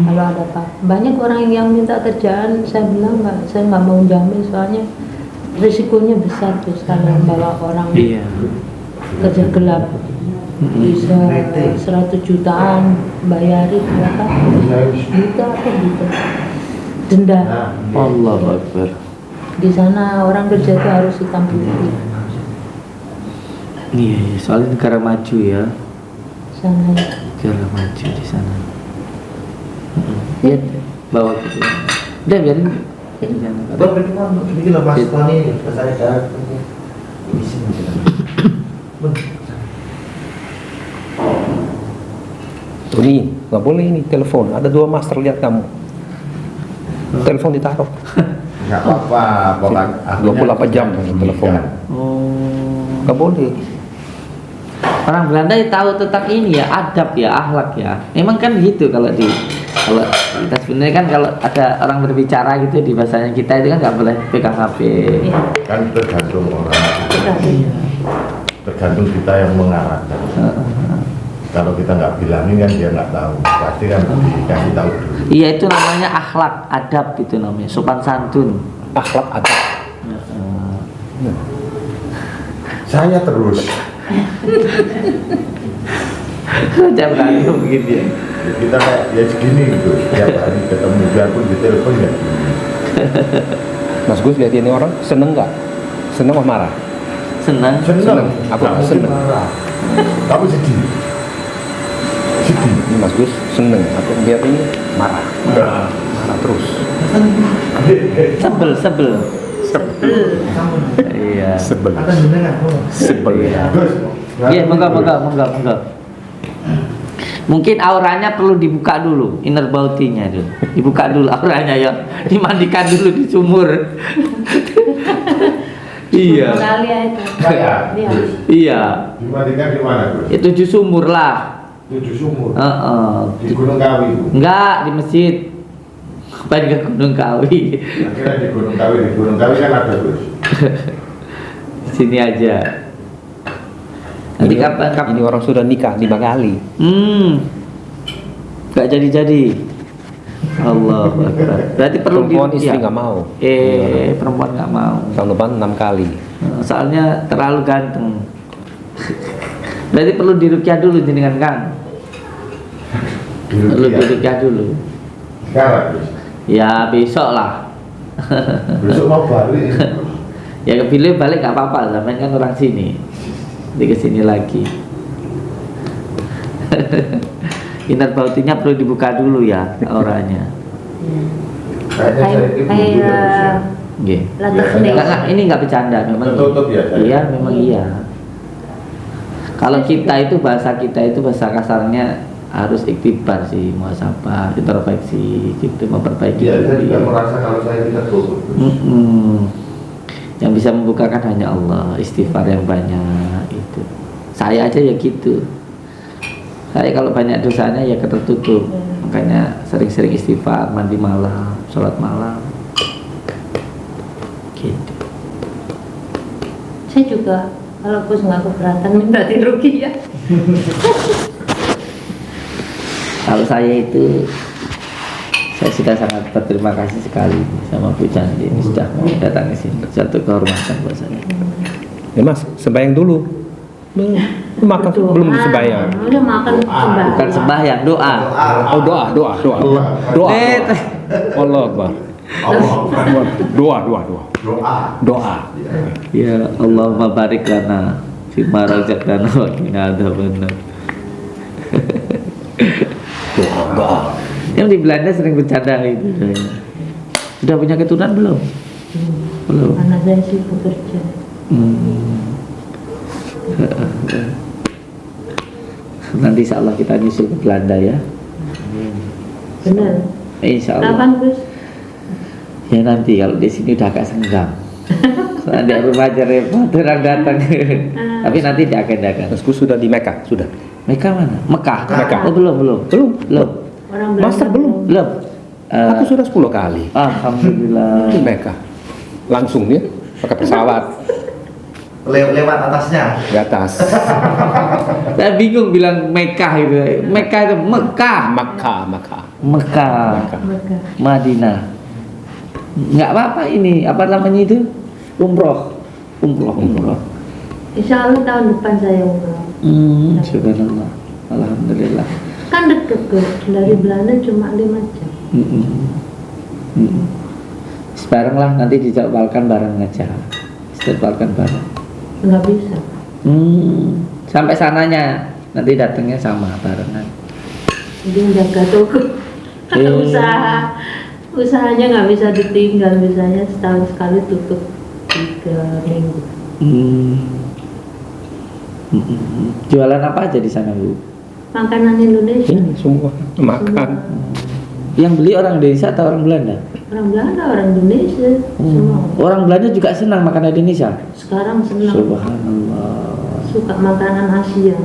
Kalau ada apa, banyak orang yang minta kerjaan, saya bilang saya nggak mau jamin, soalnya risikonya besar tuh kalau bawa orang Iya. kerja gelap. Bisa 100 jutaan bayarin berapa? Juta apa gitu. Denda. Allahu Akbar. Di sana orang kerja itu harus hitam putih. Iya, soalnya negara maju ya. Sana Negara maju di sana. Iya, bawa gitu. Udah biarin. Ini loh Mas Tony, saya ada di sini. Ini nggak boleh ini telepon. Ada 2 master lihat kamu. Telepon ditaruh. Nggak apa-apa, pokoknya 28 jam telepon. Oh. Nggak boleh. Orang Belanda tahu tentang ini ya, adab ya, akhlak ya. Memang kan gitu kalau kita sebenarnya kan kalau ada orang berbicara gitu di bahasanya kita itu kan nggak boleh pegang HP. Iya. kan tergantung orang, Berarti tergantung kita yang mengarahkan. kalau kita nggak bilangin kan dia nggak tahu, pasti kan dikasih tahu dulu. Iya, itu namanya akhlak, adab itu namanya, sopan santun. Akhlak ada. Saya terus Jangan berantem begitu ya. kita kayak ya segini gitu, tiap hari ketemu biarpun di telepon ya. Mas Gus lihat ini orang seneng nggak? Seneng atau marah? Senang. Seneng, Aku nggak mungkin seneng. marah. Kamu sedih, sedih. Ini Mas Gus seneng. Aku lihat ini marah. Marah terus. Sebel. Iya. Sebel. Akan jenengan, Sebel. Gus. Iya, monggo. Mungkin auranya perlu dibuka dulu, inner bauti-nya dulu. Dibuka dulu auranya ya. Dimandikan dulu di sumur. Iya. Kali ya itu. Saya, Iya. Gus. Iya. Dimandikan di mana, Gus? Ya 7 sumur lah. 7 sumur. Heeh. Di Gunung Kawi, Bu. Enggak, di masjid. Apa di Gunung Kawi? Akhirnya di Gunung Kawi kan ada, Gus. Di sini aja. Nanti kapan? Ini orang sudah nikah 5 kali. Enggak jadi. Allah Akbar. Berarti perlu Perempuan istri ya. nggak mau. Perempuan nggak mau. Tahun depan 6 kali. Soalnya terlalu ganteng. Berarti perlu dirukyah dulu jenengan Kang. Perlu dirukyah dulu. Sekarang, Gus. Ya besok lah. Besok mau balik. Ya kepilih balik nggak apa-apa, zaman kan orang sini. Di kesini lagi. Inner bautinya perlu dibuka dulu ya auranya. Kayaknya saya itu dulu ya, Gus, ya. Nggih. Latar Biasanya seni. Enggak, ini nggak bercanda, memang. Tertutup ya, saya. Iya, memang iya. Kalau kita itu bahasa kasarnya harus iktibar sih, muhasabah, introspeksi, gitu, memperbaiki Iya, saya diri. juga merasa kalau saya tidak tutup. Yang bisa membukakan hanya Allah, istighfar yang banyak itu. Saya aja ya gitu. Saya kalau banyak dosanya ya ketertutup. Makanya sering-sering istighfar, mandi malam, sholat malam. Gitu. Saya juga kalau Gus nggak keberatan minta ruqyah. Kalau saya itu, saya sudah sangat berterima kasih sekali sama Bu Candi ini sudah mau datang ke sini. Satu kehormatan buat saya. Ya Mas, sembahyang dulu. Makan belum disembahyang. Udah makan sembahyang. Bukan sembahyang, doa. Oh doa. Allah Akbar. Doa. Ya Allahumma barik lana fima razaqtana wa qina adzabannar. Doa. Yang di Belanda sering bercanda itu. Sudah punya keturunan belum? Belum. Anak saya sih bekerja. Nanti insya Allah kita nyusul ke Belanda ya. Benar. Insya Allah. Kapan Gus? Ya nanti kalau di sini udah agak senggang. Nanti rumah aja repot orang datang. Tapi nanti diagendakan. Mas Gus sudah di Mekah, sudah. Mekah mana? Mekah. Mekah. Oh belum. Orang Belanda Master belum. Belum. Aku sudah 10 kali Alhamdulillah. di Mekah. Langsung ya, pakai pesawat Lewat atasnya. di atas. Saya bingung bilang Mekah itu. Mekah itu Mekah. Mekah. Madinah. Nggak apa-apa ini. Apa namanya itu? Umroh. Insya Allah tahun depan saya umroh. Subhanallah. Alhamdulillah. Kan deket Gus, dari Belanda cuma 5 jam. Bareng lah, nanti dijadwalkan bareng aja. Dijadwalkan bareng. Nggak bisa. Sampai sananya nanti datangnya sama barengan. Jadi jaga toko. Usahanya nggak bisa ditinggal, misalnya setahun sekali tutup 3 minggu. Jualan apa aja di sana Bu? Makanan Indonesia. Ini semua makan. Yang beli orang Indonesia atau orang Belanda? Orang Belanda, orang Indonesia, semua. Orang Belanda juga senang makanan Indonesia. Sekarang senang. Subhanallah. Suka makanan Asia.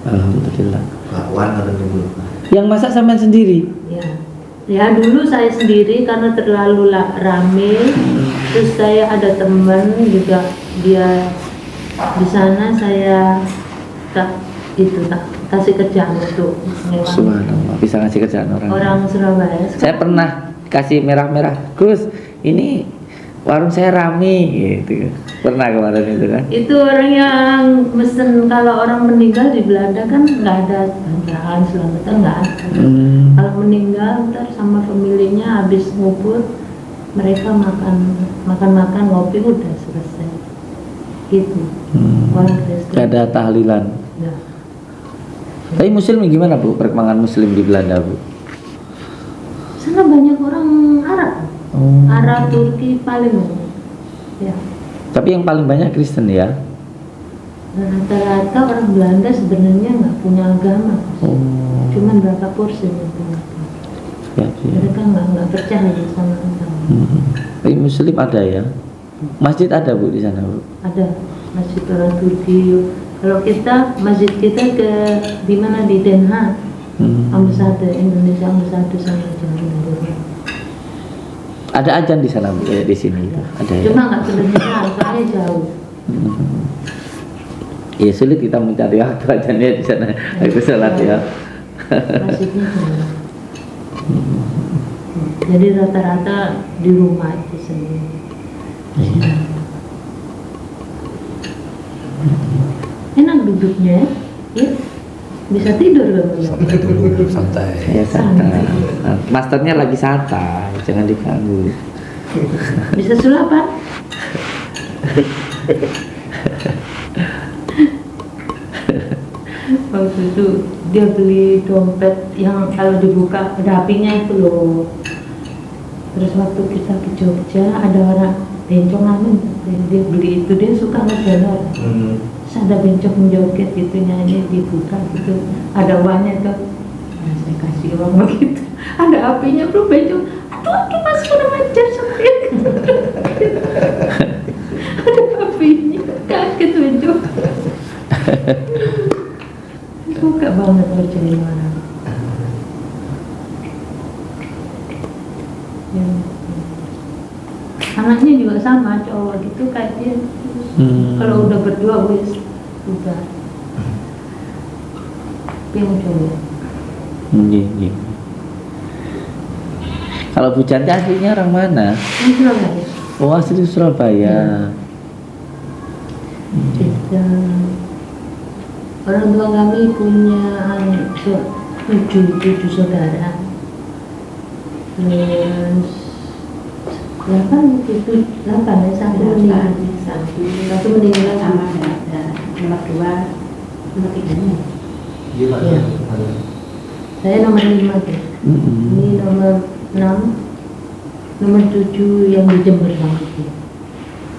Alhamdulillah. Bakwan katanya dulu. Yang masak sampean sendiri? Ya dulu saya sendiri karena terlalu rame. Terus saya ada teman juga, dia di sana saya tak itu tak kasih kerjaan untuk ngewan Subhanallah, bisa ngasih kerjaan orang Surabaya. Saya pernah kasih merah-merah, Gus, ini warung saya rame gitu. Pernah kemarin itu kan. Itu orang yang mesen, kalau orang meninggal di Belanda kan nggak ada bantuan selamatan, nggak ada. Kalau meninggal ntar sama familinya habis ngubur, mereka makan ngopi udah selesai gitu. Orang Kristen Gak ada tahlilan. ya. Tapi Muslim gimana Bu? Perkembangan Muslim di Belanda Bu? Sana banyak orang Arab, Arab Turki paling banyak ya. Tapi yang paling banyak Kristen ya. Rata-rata orang Belanda sebenarnya nggak punya agama, cuman berapa persen yang punya agama. Ya, ya. Mereka nggak percaya sama agama. Tapi Muslim ada ya. Masjid ada Bu di sana Bu. Ada masjid orang Turki. Kalau kita masjid kita ke di mana, di Den Haag, Ambasade Indonesia, Ambasade sama Jawa. Ada ajan di sana Bu, di sini ada ya. Cuma nggak kedengeran, soalnya jauh. Ya sulit kita mencari waktu ajannya di sana. Aku sholat ya. Masjidnya jauh. Jadi rata-rata di rumah itu sendiri. Enak duduknya ya, bisa tidur kan? Santai. Ya santai. Masternya lagi santai, jangan diganggu. Bisa sulapan. Waktu itu dia beli dompet yang kalau dibuka ada apinya itu loh. Terus waktu kita ke Jogja ada orang bencong amin, dia beli itu, dia suka ngejalan. Terus ada bencong menjoget gitu, nyanyi, dibuka gitu, ada uangnya tuh. Nah, saya kasih uang begitu, ada apinya bro, bencong, aduh aku mas kurang ajar sampai ada apinya, kaget bencong. Suka banget percaya orang. Ya. Anaknya juga sama, cowok gitu kayak dia. Kalau udah berdua wis udah. Yang cowok. Iya. Kalau Bu Cantik aslinya orang mana? Ini Surabaya. Oh asli Surabaya. Kita orang tua kami punya tujuh saudara. Terus 8 ya, satu meninggal sama ada nomor 2, nomor 3-nya. Iya. Saya nomor 5 tuh. Ini nomor 6, nomor 7 yang di Jember sama dia.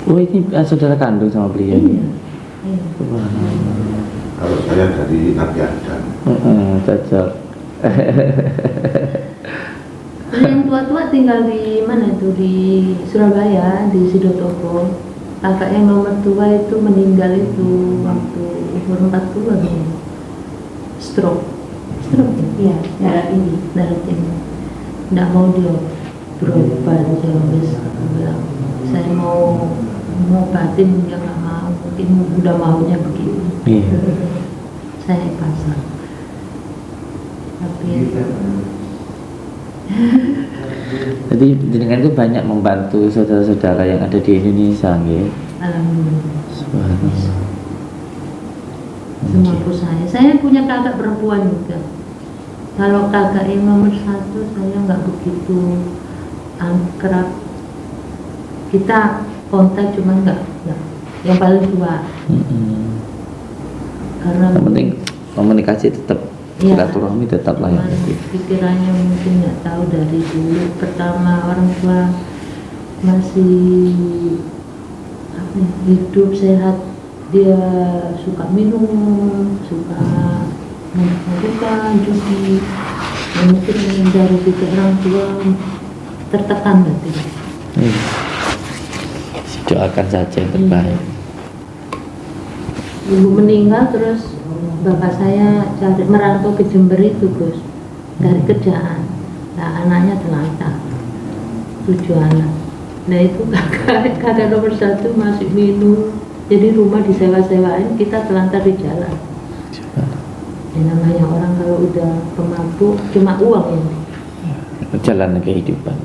Oh ini saudara kandung sama beliau. Iya. Kalau saya dari Nabi Adam. Cocok. Yang tua-tua tinggal di mana itu, di Surabaya, di Sidotopo. Kakak yang nomor tua itu meninggal itu waktu umur 40 gitu. Stroke Iya, darah tinggi. darah tinggi. Nggak mau dia berobat, dia bilang saya mau ngobatin, dia nggak mau, mungkin udah maunya begitu. Iya. Saya pasang. Tapi Jadi jenengan itu banyak membantu saudara-saudara yang ada di Indonesia, nggih. alhamdulillah. Subhanallah. Semampu saya punya kakak perempuan juga. Kalau kakak yang nomor 1 saya nggak begitu kerap, kita kontak cuma nggak yang paling tua. Karena Yang penting komunikasi tetap, ya, silaturahmi tetap lah ya. pikirannya mungkin nggak tahu dari dulu. Pertama orang tua masih hidup sehat, dia suka minum, suka melakukan judi, mungkin menghindari pikir orang tua, tertekan berarti. Doakan saja yang terbaik. Ibu meninggal, terus bapak saya cari merantau ke Jember itu Gus, dari kerjaan. Nah anaknya telantar, 7 anak. Nah itu kakak nomor 1 masih minum, jadi rumah disewa-sewain, kita telantar di jalan. namanya orang kalau udah pemabuk cuma uang ya. Perjalanan kehidupan.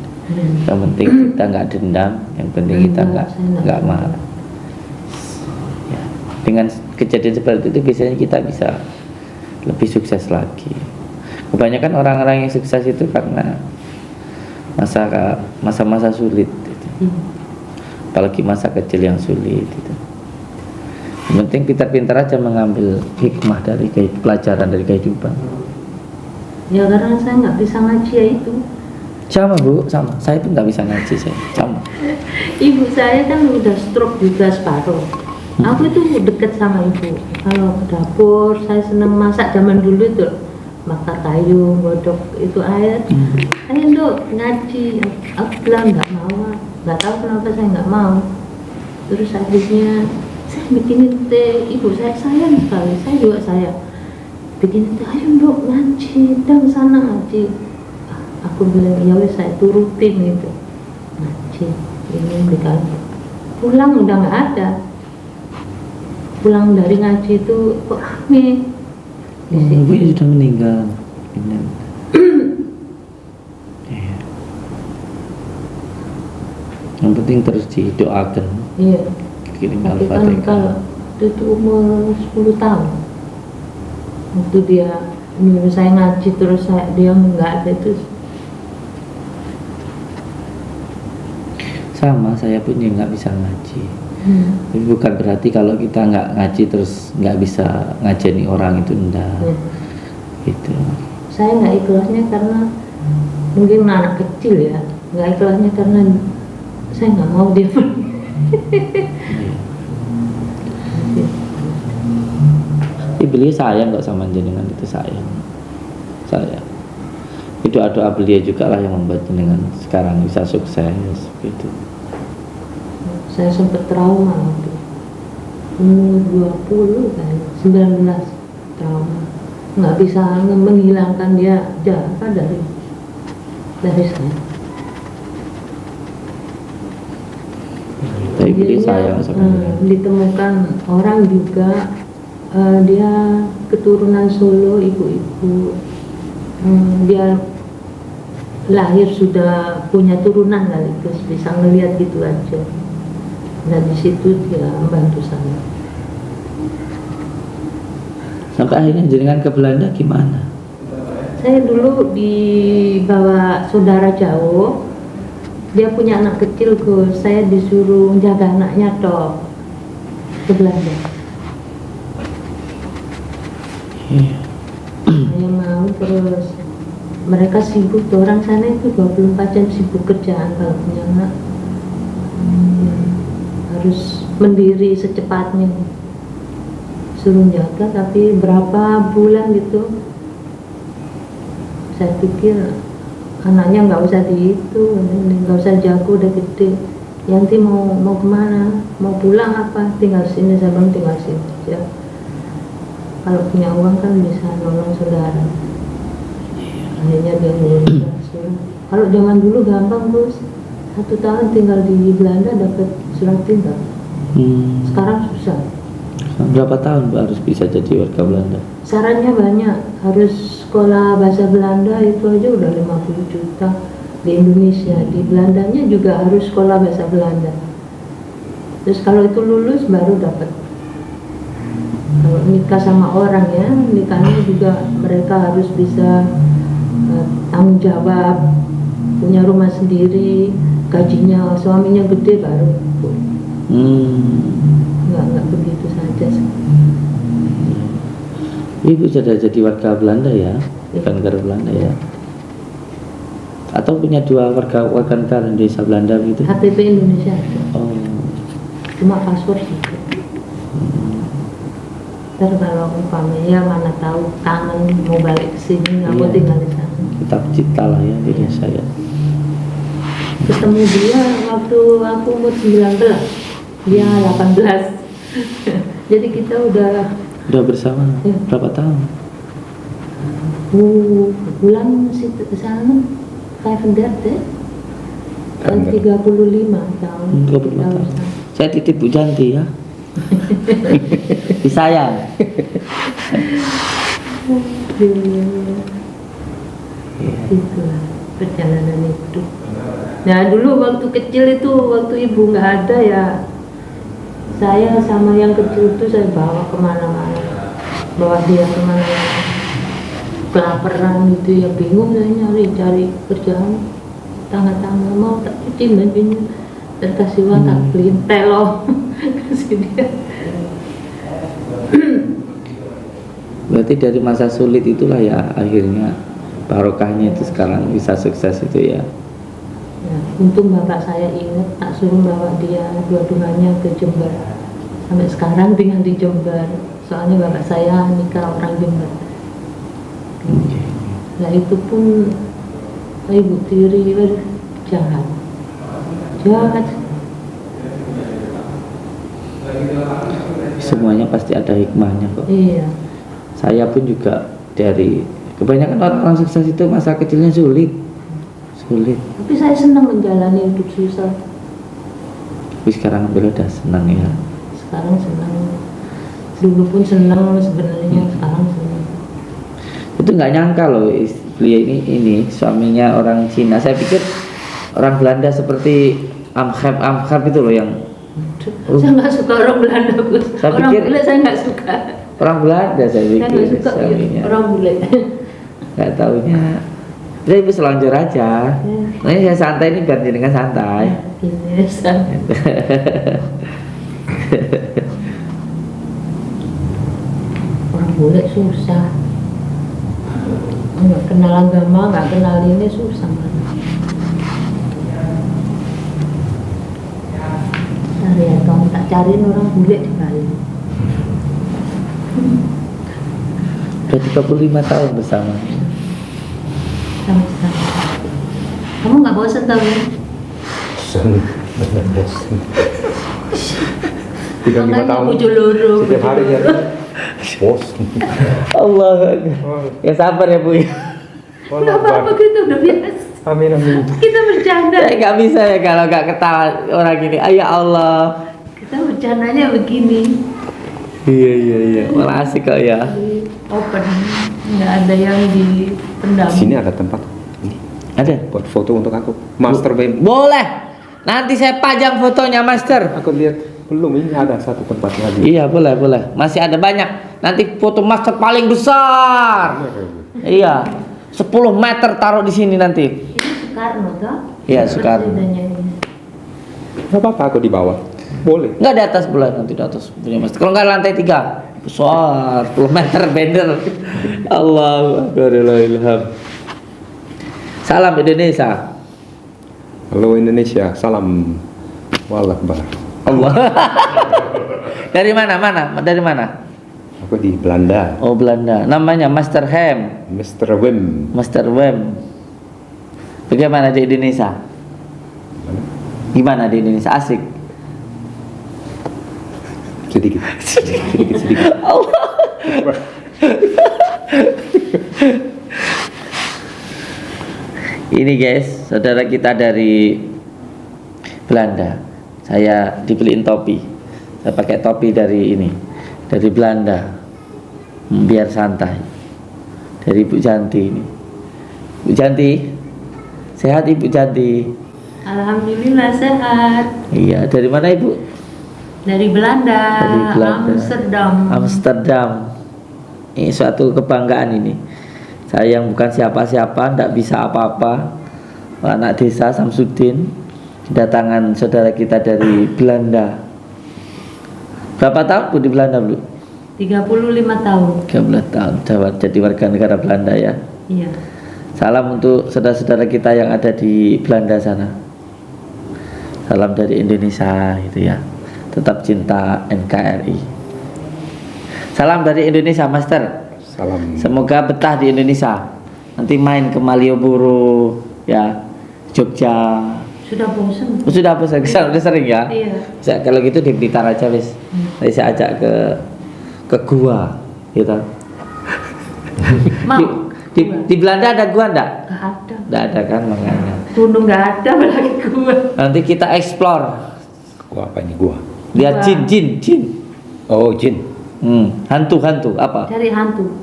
Yang penting kita nggak dendam, yang penting kita nggak marah. Ya, dengan kejadian seperti itu biasanya kita bisa lebih sukses lagi. Kebanyakan orang-orang yang sukses itu karena masa-masa sulit gitu. Apalagi masa kecil yang sulit gitu. Yang penting pintar-pintar aja mengambil hikmah dari pelajaran dari kehidupan. Ya karena saya nggak bisa ngaji ya itu. Sama Bu, sama. Saya itu nggak bisa ngaji saya. Sama. Ibu saya kan udah stroke juga separuh. Aku itu deket sama ibu. Kalau ke dapur saya seneng masak zaman dulu itu, bakar kayu, godok itu air. Ayo Dok ngaji. Aku bilang nggak mau. Nggak tahu kenapa saya nggak mau. Terus akhirnya saya bikinin teh. Ibu saya sayang sekali. Saya juga sayang. Bikin teh. Ayo Dok ngaji. Dan sana ngaji. Aku bilang ya wes saya turutin gitu. Ngaji. Ini dikali. Pulang udah nggak ada. Pulang dari ngaji itu kok rame. Ibu sudah meninggal. Ya. Yang penting terus didoakan. Iya. Kirim Tapi kan Al-Fatihah. kalau itu umur 10 tahun. Waktu dia nyuruh saya ngaji terus dia nggak ada itu. Sama, saya pun ya nggak bisa ngaji. Tapi bukan berarti kalau kita nggak ngaji terus nggak bisa ngajeni orang itu enggak. Gitu. Saya nggak ikhlasnya karena mungkin anak kecil ya. Nggak ikhlasnya karena saya nggak mau dia. Beliau sayang kok sama jenengan, itu sayang. Itu doa beliau juga lah yang membuat jenengan sekarang bisa sukses gitu. Saya sempat trauma waktu umur 20 kan, 19 trauma. Nggak bisa menghilangkan dia apa dari saya. Tapi beliau sayang sama jenengan. Ditemukan orang juga dia keturunan Solo, ibu-ibu. Dia lahir sudah punya turunan kali, terus bisa ngelihat gitu aja. Dan di situ dia membantu saya. Sampai akhirnya jenengan ke Belanda gimana? Saya dulu dibawa saudara jauh. Dia punya anak kecil, saya disuruh jaga anaknya toh ke Belanda. Saya mau, terus mereka sibuk, orang sana itu 24 jam sibuk kerjaan kalau punya anak. Harus mendiri secepatnya, suruh jaga. Tapi berapa bulan gitu saya pikir anaknya nggak usah nggak usah jago, udah gede. Yanti mau kemana, mau pulang apa, tinggal sini. Saya bilang tinggal sini aja, kalau punya uang kan bisa nolong saudara. Akhirnya dia ngurus surat. Kalau zaman dulu gampang Bos, 1 tahun tinggal di Belanda dapat surat tinggal. Sekarang susah. Berapa tahun Bu harus bisa jadi warga Belanda? Syaratnya banyak, harus sekolah bahasa Belanda itu aja udah 50 juta di Indonesia. Di Belandanya juga harus sekolah bahasa Belanda. Terus kalau itu lulus baru dapat. Kalau nikah sama orang ya, nikahnya juga mereka harus bisa tanggung jawab, punya rumah sendiri, gajinya suaminya gede baru. Nggak begitu saja. Ibu sudah jadi warga Belanda ya, bukan negara Belanda ya? Atau punya 2 warga negara Indonesia Belanda gitu? KTP Indonesia. Oh. Cuma paspor sih. Ntar kalau umpamanya mana tahu kangen mau balik ke sini, nggak mau tinggal di sana. Tetap cipta lah ya diri saya. Ketemu dia waktu aku umur 19, dia 18. Jadi kita udah bersama berapa tahun? Bulan masih ke sana, 35 tahun. 35 tahun. Saya titip Bu Janti ya. Disayang. Itulah perjalanan hidup. Nah dulu waktu kecil itu, waktu ibu nggak ada ya, saya sama yang kecil itu saya bawa kemana-mana, bawa dia kemana-mana. Kelaparan gitu ya, bingung saya cari kerjaan. Tangga-tangga mau tak cuci bajunya, terkasih uang tak beliin telo kasih dia. Berarti dari masa sulit itulah ya akhirnya barokahnya itu sekarang bisa sukses itu ya. Ya, untung bapak saya ingat, tak suruh bawa dia dua-duanya ke Jember. Sampai sekarang tinggal di Jember. Soalnya bapak saya nikah orang Jember. Nah itu pun ibu tiri jahat. Semuanya pasti ada hikmahnya kok. Iya. Saya pun juga dari kebanyakan orang sukses itu masa kecilnya sulit. Tapi saya senang menjalani hidup susah. Tapi sekarang udah senang ya. Sekarang senang. Dulu pun senang sebenarnya, sekarang senang. Itu nggak nyangka loh beliau ini suaminya orang Cina. Saya pikir orang Belanda seperti Amkhab itu loh yang Saya nggak suka orang Belanda, Gus. Orang bule saya nggak suka. Orang Belanda saya pikir. Saya nggak suka suaminya. orang bule. Nggak taunya. Jadi ibu selonjor aja. Nah ini saya santai ini biar jenengan santai. Biasa. Orang bule susah. Nggak kenal agama, nggak kenal ini susah banget. Cari ya, kamu tak cariin orang bule di Bali. Udah 35 tahun bersama. Sama-sama. Kamu nggak bosan tau ya? bosan 35 Makanya tahun bujuluru. setiap hari ya bosan. Allah. Ya sabar ya Bu. Nggak apa-apa, kita udah biasa. Amin amin. Kita bercanda. Saya nggak bisa ya kalau nggak ketawa orang gini. Ya Allah. Kita bercandanya begini. Iya. Malah asik kok ya. Open, nggak ada yang dipendam. Sini ada tempat ini Ada. buat foto untuk aku. Master Band. Boleh. Nanti saya pajang fotonya Master. Aku lihat belum, ini ada satu tempat lagi. Iya boleh. Masih ada banyak. Nanti foto Master paling besar. Iya. 10 meter taruh di sini nanti. Ini Soekarno toh? Iya, Soekarno. Presidennya ini. Gak apa-apa aku di bawah. Boleh. Enggak di atas boleh, nanti di atas punya Master. Kalau enggak lantai 3. Besar 10 meter bender. Allahu akbar la ilham. Salam Indonesia. Halo Indonesia, salam wallah akbar. Allah. Dari mana? Dari mana? Aku di Belanda. Oh Belanda. Namanya Master Ham. Mr. Wim. Master Wem. Bagaimana di Indonesia? Gimana di Indonesia? Asik. Sedikit. Allah. Ini guys, saudara kita dari Belanda. Saya dibeliin topi. Saya pakai topi dari ini, dari Belanda. Biar santai. Dari Ibu Janti ini. Bu Janti, sehat Ibu Janti? Alhamdulillah sehat. Iya, dari mana Ibu? Dari Belanda. Dari Belanda. Amsterdam. Ini suatu kebanggaan ini. Saya yang bukan siapa-siapa, tidak bisa apa-apa, anak desa Samsudin, kedatangan saudara kita dari Belanda. Berapa tahun Bu di Belanda Bu? 35 tahun. 13 tahun. Jadi warga negara Belanda ya. Iya. Salam untuk saudara-saudara kita yang ada di Belanda sana. Salam dari Indonesia gitu ya. Tetap cinta NKRI. Salam dari Indonesia Master. Salam. Semoga betah di Indonesia. Nanti main ke Malioboro ya, Jogja. Sudah bosan. Sudah udah sering ya. Iya. Kalau gitu di Blitar aja wis. Nanti saya ajak ke gua gitu. Mau? Di Belanda ada gua enggak? Gak ada. Enggak ada kan makanya. Gunung gak ada, apalagi gua. Nanti kita explore. Gua apa ini gua? Lihat Gua. jin. Oh, jin. Hantu apa? Cari hantu.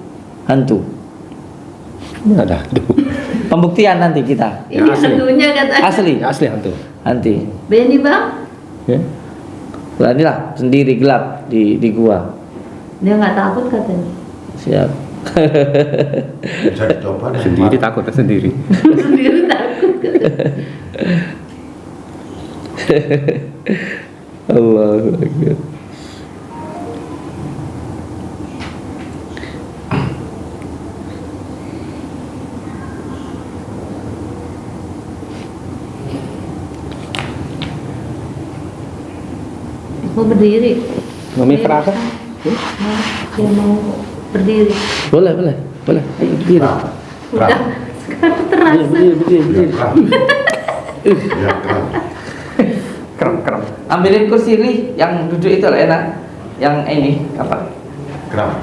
Hantu. Ini ada hantu. Pembuktian nanti kita. Ini hantunya katanya. Asli. Ya, asli hantu. Nanti. Beni bang, Ya. Beranilah sendiri gelap di gua. dia nggak takut katanya. Siap. Bisa dicoba deh. Sendiri takut sendiri. Sendiri takut katanya. Allahu Akbar. Mau berdiri. Mami kerasa? Dia mau berdiri. Boleh. Ayo berdiri. Udah sekarang terasa. Berdiri. Ya, kan. Kram. Ambilin kursi ini yang duduk itu lah enak. Yang ini apa? Kram.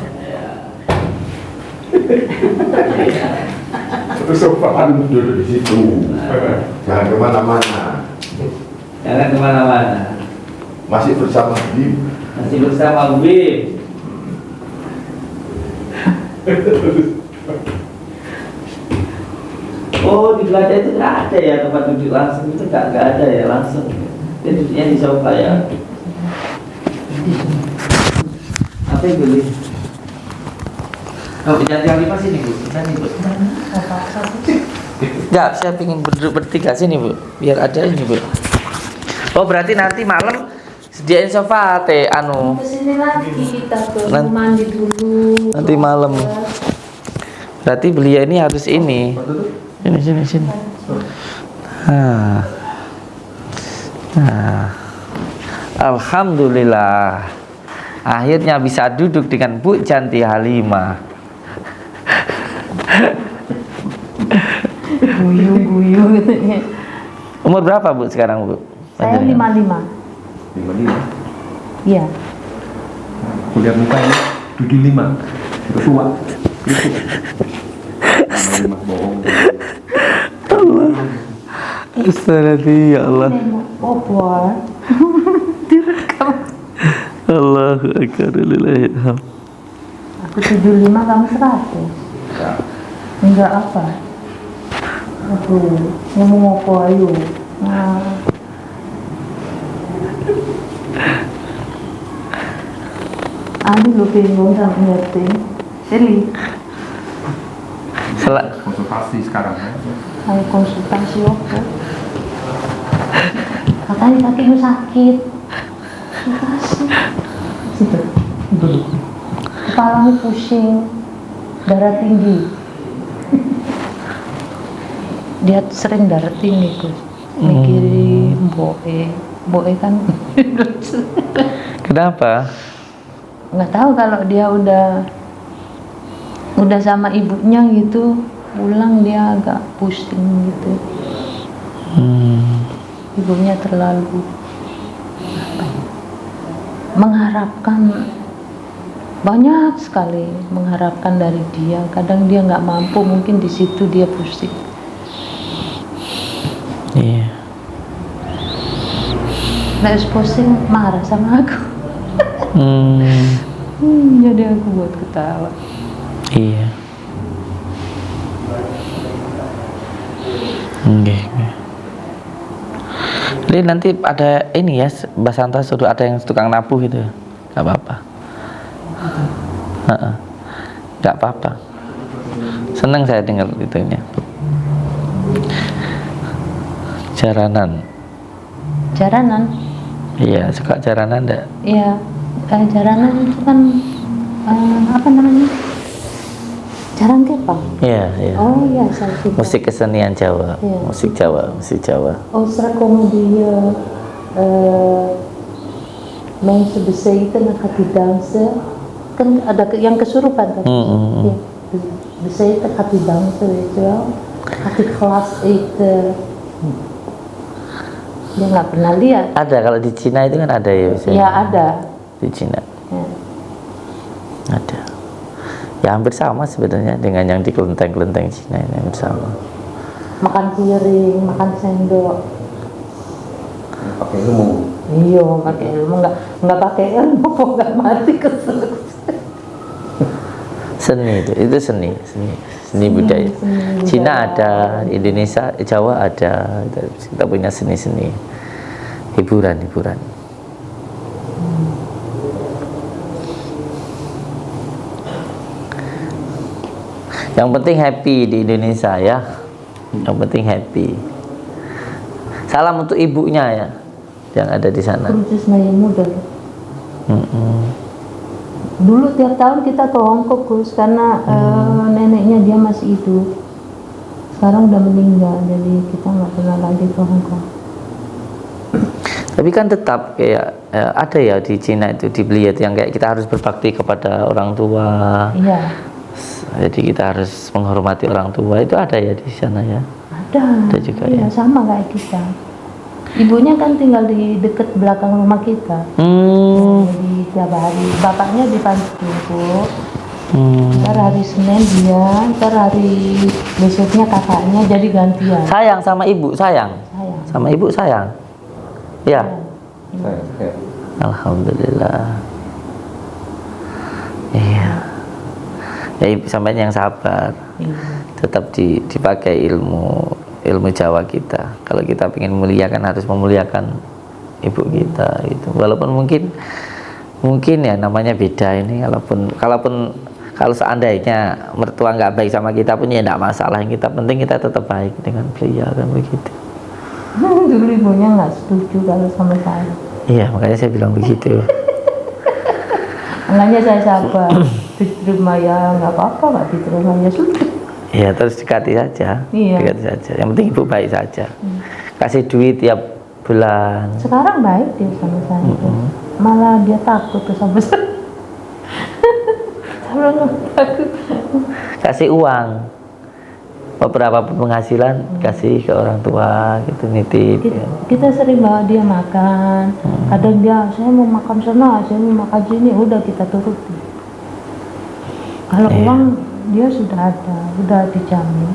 Terus sopan duduk di situ. Jangan kemana-mana. Jangan kemana-mana. Masih bersama Bim. Masih bersama Bim. Oh, di Belanda itu nggak ada ya tempat duduk langsung itu nggak ada ya langsung. Dia duduknya di sofa ya. Apa itu Li? Oh, jangan kali pas sini Bu. Sini Bu. Enggak, saya ingin berduduk bertiga sini Bu. Biar ada ini Bu. Oh, berarti nanti malam sediain sofa teh anu. Kesini lagi kita ke Nanti- mandi dulu. Nanti malam. Berarti beliau ini harus ini. Sini. Nah. Alhamdulillah. Akhirnya bisa duduk dengan Bu Canti Halimah. Guyu gitu ya. Umur berapa Bu sekarang Bu? Saya 55. 55. Iya. Kuliah muka ini 75. Udah tua. Gitu. 5 bohong. Astagfirullah ya Allah. Oh boy. Allahu akbar. Lillahilham. Aku 75, kamu 100. Enggak apa. Aduh, ngomong apa ayo. Nah. Adi lo bingung sama ngerti. Eli, Konsultasi sekarang ya. ayo konsultasi apa? Katanya kakimu sakit. Konsultasi. Situ. Kepalamu pusing. Darah tinggi. Dia sering darah tinggi tuh. Mikirin boe kan. Kenapa? Nggak tahu kalau dia udah sama ibunya gitu, pulang dia agak pusing gitu. Ibunya terlalu apa ya, mengharapkan banyak sekali, mengharapkan dari dia. Kadang dia nggak mampu, mungkin di situ dia pusing. Iya. Nah, pusing marah sama aku. Jadi aku buat ketawa. Iya. Oke. Jadi nanti ada ini ya, Mbak Santa suruh ada yang tukang nabuh itu, nggak apa-apa. Nggak apa-apa. Senang saya dengar itunya. Jaranan. Jaranan? Iya, suka jaranan enggak? Iya, jaranan itu kan apa namanya? Jarang kepang. Iya. Oh iya, saya suka. Musik kesenian Jawa, Iya. musik Jawa. Oh, serako dia main sebesar itu nak hati dansa kan ada yang kesurupan kan? Iya, besar itu hati dansa itu, hati kelas itu. Dia nggak pernah lihat. Ada kalau di Cina itu kan ada ya biasanya. Iya ada. Di Cina. Ya. Ada. Ya hampir sama sebenarnya dengan yang di kelenteng-kelenteng Cina ini, hampir sama. Makan piring, makan sendok. Pakai ilmu. Iya, pakai ilmu nggak pakai ilmu kok nggak mati kesel. Seni itu seni budaya. Cina ada, Indonesia, Jawa ada. Kita punya seni hiburan. Yang penting happy di Indonesia ya. Yang penting happy. Salam untuk ibunya ya, yang ada di sana. Princess Naya muda. Dulu tiap tahun kita ke Hongkong Gus, karena neneknya dia masih hidup. Sekarang udah meninggal, jadi kita nggak pernah lagi ke Hongkong. Tapi kan tetap kayak ada ya di Cina itu dilihat yang kayak kita harus berbakti kepada orang tua. Iya. Jadi kita harus menghormati orang tua, itu ada ya di sana ya. Ada juga iya, ya. sama kayak kita. Ibunya kan tinggal di dekat belakang rumah kita. Jadi tiap hari bapaknya di panti jompo. Ntar hari Senin dia, ntar hari besoknya kakaknya, jadi gantian. Sayang sama ibu, sayang. Sama ibu sayang. Ya. Ya. Alhamdulillah. Iya. Ya ibu sampai yang sabar. Tetap dipakai ilmu Jawa kita. Kalau kita ingin muliakan harus memuliakan ibu kita itu. Walaupun mungkin ya namanya beda ini. Kalau seandainya mertua nggak baik sama kita pun ya nggak masalah. Yang kita penting kita tetap baik dengan beliau kan begitu. Dulu ibunya nggak setuju kalau sama saya. Iya makanya saya bilang begitu. Makanya saya sabar. Diterima ya nggak apa-apa, nggak diterima ya sudah. Iya terus dekati saja. Iya. Dekati saja. Yang penting ibu baik saja. Kasih duit tiap bulan. Sekarang baik dia sama saya. Malah dia takut tuh sama saya. Takut. Kasih uang. Beberapa penghasilan kasih ke orang tua gitu, nitip. Kita sering bawa dia makan. Kadang dia, saya mau makan sana, saya mau makan sini, udah kita turuti. Kalau uang dia sudah ada, udah dijamin.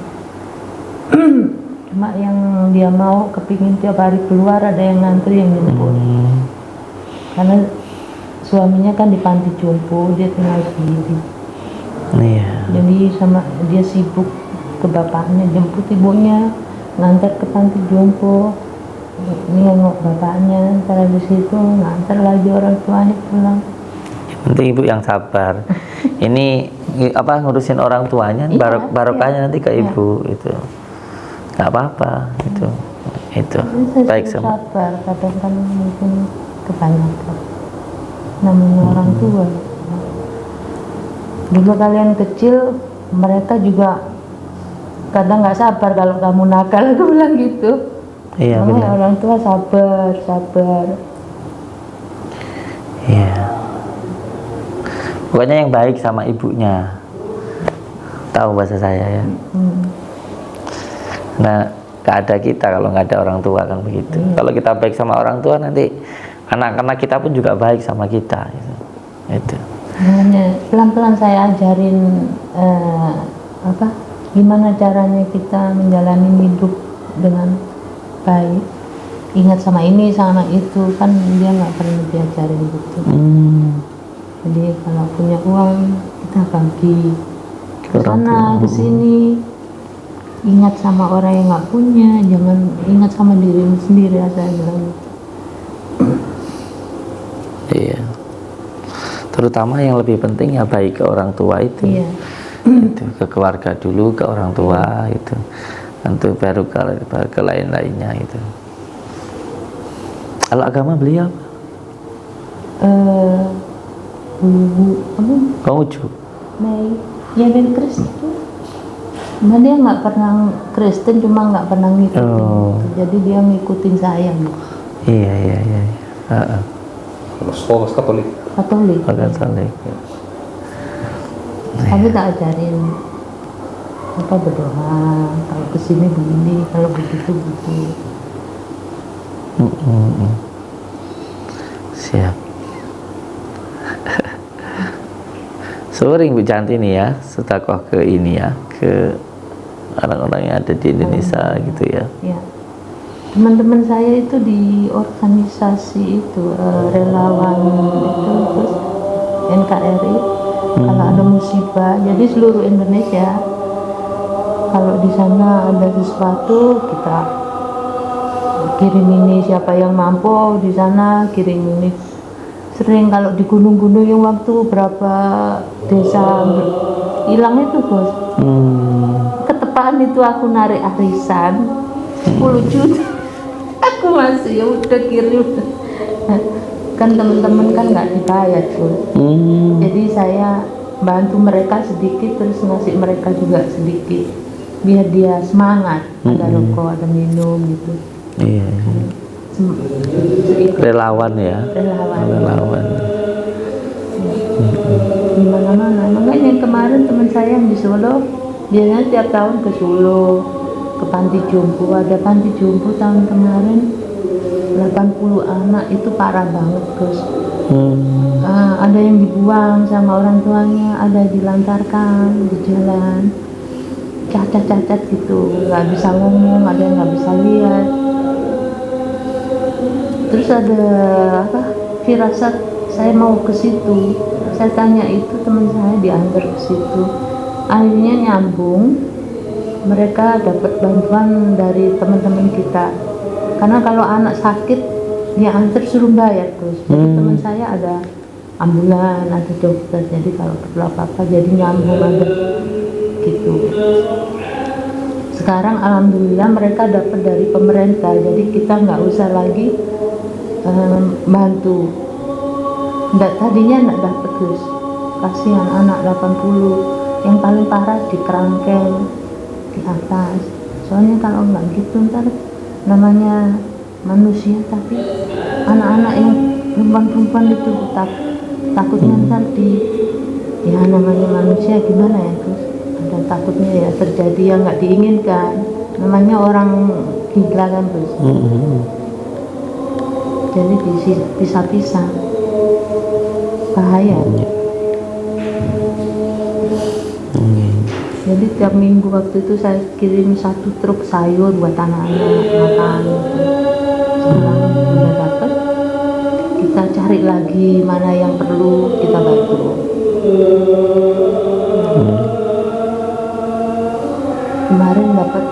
Cuma yang dia mau kepingin tiap hari keluar ada yang ngantri yang jemput. Karena suaminya kan di panti jompo, dia tinggal sendiri. Jadi sama dia sibuk ke bapaknya, jemput ibunya, ngantar ke panti jompo, ini nengok bapaknya, ntar habis itu ngantar lagi orang tuanya pulang. Yang penting ibu yang sabar. Ini ngurusin orang tuanya, barokahnya nanti ke ibu itu. Nggak apa-apa itu. Baik sama. Sabar, kadang kan mungkin kebanyakan. Namanya orang tua. Dulu kalian kecil, mereka juga kadang nggak sabar kalau kamu nakal, aku bilang gitu. Iya benar. Orang tua sabar. Iya. Pokoknya yang baik sama ibunya. Tahu bahasa saya ya. Nah, nggak ada kita kalau nggak ada orang tua kan begitu. Kalau kita baik sama orang tua nanti anak-anak kita pun juga baik sama kita. Itu. Makanya pelan-pelan saya ajarin gimana caranya kita menjalani hidup dengan baik. Ingat sama ini, sama itu, kan dia nggak pernah diajarin gitu. Jadi kalau punya uang kita bagi ke sana, ke sini. Ingat sama orang yang nggak punya, jangan ingat sama dirimu sendiri, saya bilang. Iya. Terutama yang lebih penting ya baik ke orang tua itu. Iya. Itu ke keluarga dulu, ke orang tua itu. Nanti baru ke lain-lainnya itu. Kalau agama beliau Konghucu. Ya dari Kristen. Nah, dia nggak pernah Kristen, cuma nggak pernah ngikutin. Jadi dia ngikutin saya. Iya. Kalau Katolik. Katolik. Kami tak ajarin berdoa, kalau kesini begini, kalau begitu. Siap. Sering Bu Canti nih ya, sedekah ke ini ya, ke orang-orang yang ada di Indonesia gitu ya. Ya. Teman-teman saya itu di organisasi itu relawan itu, terus NKRI. Kalau ada musibah juga. Jadi seluruh Indonesia, kalau di sana ada sesuatu kita kirim ini, siapa yang mampu di sana kirim ini. Sering kalau di gunung-gunung yang waktu berapa desa hilang itu bos, ketepaan itu aku narik arisan 10 juta. Aku masih ya udah kirim. Kan teman-teman kan nggak dibayar bos. Jadi saya bantu mereka sedikit, terus ngasih mereka juga sedikit biar dia semangat. Ada rokok, ada minum gitu. Iya. Relawan ya. Relawan. Di mana-mana. Makanya kemarin teman saya yang di Solo, dia tiap tahun ke Solo, ke panti jompo. Ada panti jompo tahun kemarin 80 anak, itu parah banget Gus. Ada yang dibuang sama orang tuanya, ada dilantarkan di jalan, cacat-cacat gitu, nggak bisa ngomong, ada yang nggak bisa lihat. Terus ada firasat saya mau ke situ. Saya tanya itu, teman saya diantar ke situ. Akhirnya nyambung, mereka dapat bantuan dari teman-teman kita. Karena kalau anak sakit dia antar suruh bayar terus. Jadi teman saya ada ambulan, ada dokter. Jadi kalau perlu apa-apa jadi nyambung ada gitu. Sekarang alhamdulillah mereka dapat dari pemerintah. Jadi kita nggak usah lagi bantu. Tadinya nggak dapat Gus, kasihan anak 80, yang paling parah di kerangkeng di atas. Soalnya kalau nggak gitu ntar namanya manusia, tapi anak-anak yang perempuan-perempuan itu takutnya ntar ya namanya manusia gimana ya Gus, ada takutnya ya terjadi yang nggak diinginkan, namanya orang gila kan Gus. Jadi pisah-pisah bahaya. Jadi tiap minggu waktu itu saya kirim 1 truk sayur buat anak-anak makan. Sekarang sudah dapat, kita cari lagi mana yang perlu kita bantu. Kemarin dapat,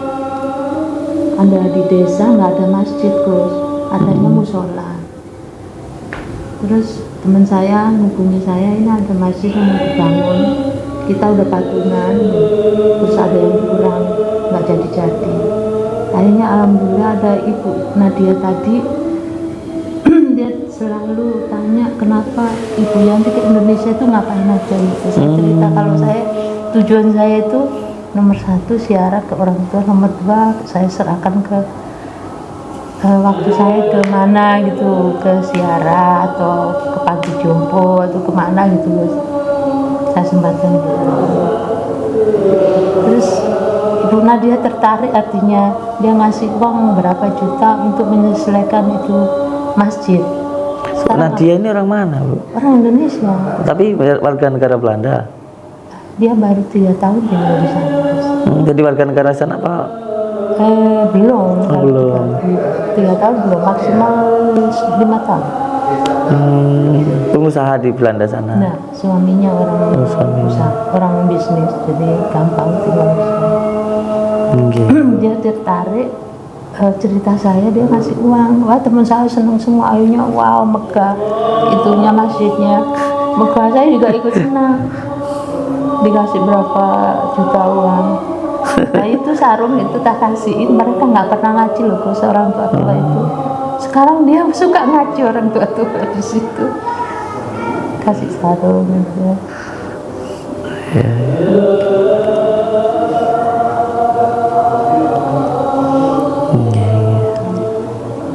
ada di desa nggak ada masjid Gus, adanya musola. Terus teman saya menghubungi saya, ini ada masjid yang mau dibangun, kita udah patungan, terus ada yang kurang, nggak jadi-jadi. Akhirnya alhamdulillah ada Ibu Nadia tadi, dia selalu tanya kenapa Ibu Yanti ke Indonesia itu ngapain aja gitu. Saya cerita kalau saya, tujuan saya itu nomor 1 ziarah ke orang tua, nomor 2 saya serahkan ke waktu saya ke mana gitu, ke ziarah atau ke panti jompo atau kemana gitu Gus, saya sempatkan gitu. Terus Ibu Nadia tertarik, artinya dia ngasih uang berapa juta untuk menyelesaikan itu masjid. Sekarang Nadia ini orang mana Bu? Orang Indonesia. Tapi warga negara Belanda. Dia baru 3 tahun tinggal di sana Gus. Jadi warga negara sana apa? Belum. Belum. 3 tahun belum, maksimal 5 tahun. Pengusaha di Belanda sana. Nah, suaminya orang usaha, orang bisnis, jadi gampang tinggal di sana. Dia tertarik, cerita saya, dia ngasih uang. Wah, teman saya senang semua, akhirnya wow, megah itunya masjidnya, megah. Saya juga ikut senang, dikasih berapa juta uang. Nah itu sarung itu tak kasihin, mereka nggak pernah ngaji loh Gus, orang tua-tua itu. Sekarang dia suka ngaji orang tua-tua di situ, kasih sarung gitu.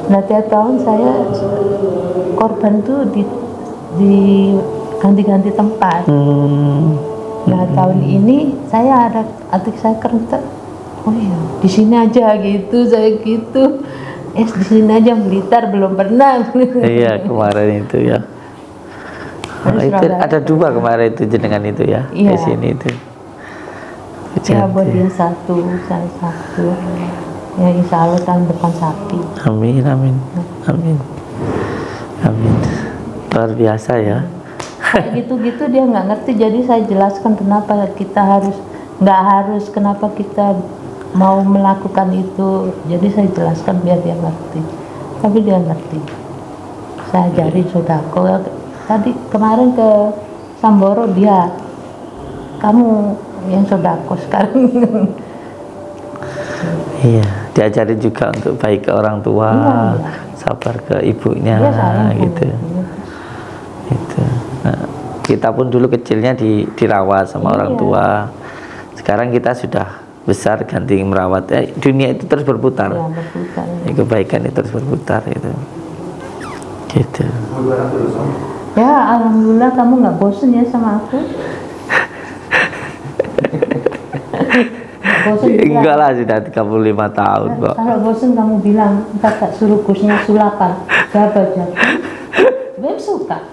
Nah tiap tahun saya korban tuh di ganti-ganti tempat. Nah tahun ini saya ada adik saya kerja, oh iya di sini aja gitu, saya gitu. Di sini aja, Blitar belum pernah. Iya kemarin itu ya. Itu ada 2 kemarin itu jenengan itu ya, iya. di sini itu. Ya buat dia 1, saya 1. Ya insya Allah tahun depan sapi. Amin, amin, amin, amin. Luar biasa ya. kayak gitu-gitu dia nggak ngerti. Jadi saya jelaskan kenapa kenapa kita mau melakukan itu. Jadi saya jelaskan biar dia ngerti. Tapi dia ngerti. Saya ajari sodako. Tadi kemarin ke Samboro dia, kamu yang sodako sekarang. Iya, diajarin juga untuk baik ke orang tua, Iya. sabar ke ibunya, Dia sayang gitu. sama Gitu. Nah, kita pun dulu kecilnya dirawat sama orang Iya. tua. Sekarang kita sudah besar ganti merawat. Dunia itu terus berputar. Ya, berputar. Kebaikan itu terus berputar itu. Gitu. Ya, alhamdulillah kamu nggak bosen ya sama aku. Nggak bosen bilang. Enggak lah, sudah 35 tahun kok. Kalau bosen kamu bilang, kakak suruh kusnya sulapan, gak baca. Beb suka.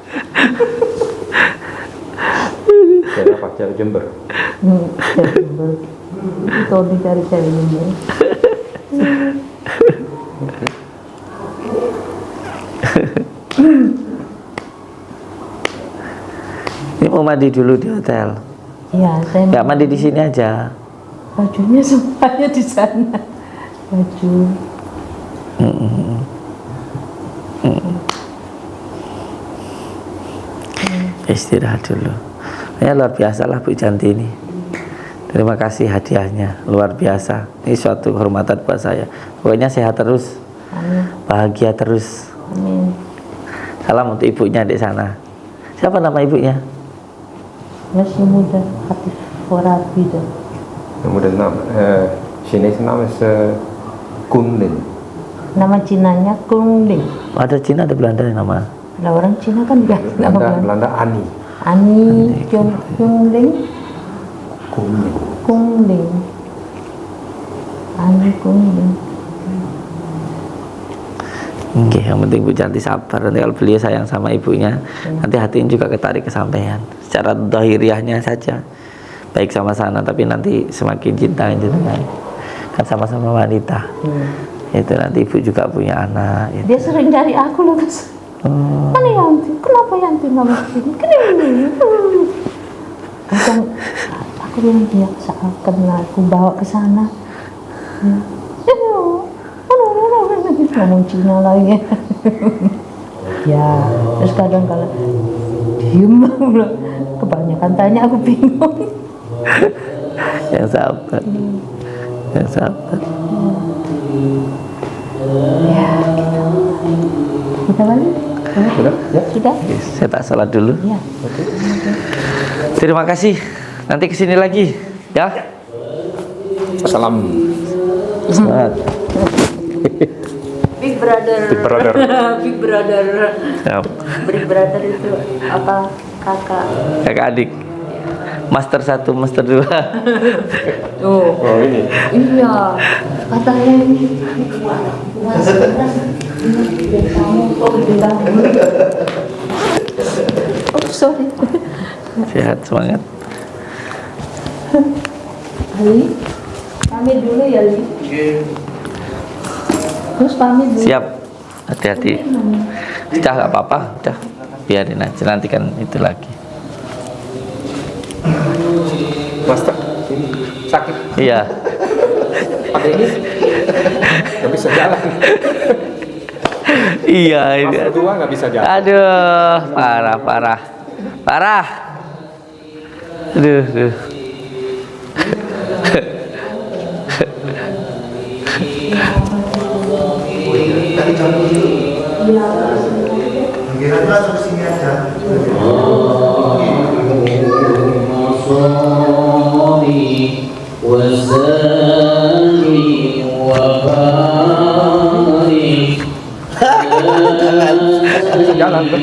Saya pacar Jember. Tony cari cari ini. Ini mau mandi dulu di hotel. Iya, saya Nggak mandi di sini aja. bajunya semuanya di sana. Baju. Istirahat dulu. Ya luar biasa lah Bu Janti ini. Terima kasih hadiahnya, luar biasa. Ini suatu kehormatan buat saya. Pokoknya sehat terus, Amin. bahagia terus. Amin. Salam untuk ibunya di sana. Siapa nama ibunya? Masih muda, hati Forabi dah. Kemudian Chinese nama Kunlin. Nama Cinanya Kungling. Ada Cina, ada Belanda yang nama. Nah, orang Cina kan biasa nama Belanda. Belanda Ani. Ani Kungling. Kunlin. Kungling. Ani Kungling. Oke, yang penting Bu Janti sabar. Nanti kalau beliau sayang sama ibunya, nanti hatinya juga ketarik kesampaian. Secara dohiriahnya saja, baik sama sana, tapi nanti semakin cinta jenengan. Kan sama-sama wanita. Itu nanti ibu juga punya anak. Gitu. Dia sering cari aku loh, Mas. Oh, Mana Yanti? Kenapa Yanti nggak mau kesini? Kadang aku bilang dia seakan aku bawa ke sana. Ngomong Cina lagi. Ya, terus kadang kalau diem, kebanyakan tanya aku bingung. yang sabar, yang sabar. Ya, gitu. Kita balik. Sudah? Ya. Sudah? Oke, saya tak salat dulu. Ya. Terima kasih. Nanti kesini lagi, ya. Salam. Semangat. Big Brother. Big Brother. Big Brother. Siap. Big Brother itu apa? Kakak. Kakak adik. Master 1, Master 2. Oh. Oh ini. Iya. Katanya ini. Kamu kok bilang. Oh, sorry. Sehat, semangat. Ali, pamit dulu ya, Ali. Terus pamit dulu. Siap. Hati-hati. Udah nggak apa-apa, udah. Biarin aja, nanti kan itu lagi. Master. Ini sakit. Iya. Pakai ini. Nggak bisa jalan. Iya, ini. Master 2 nggak bisa jalan. Aduh, parah, parah. Parah. Aduh. Kira langsung sini aja. Jalan tuh.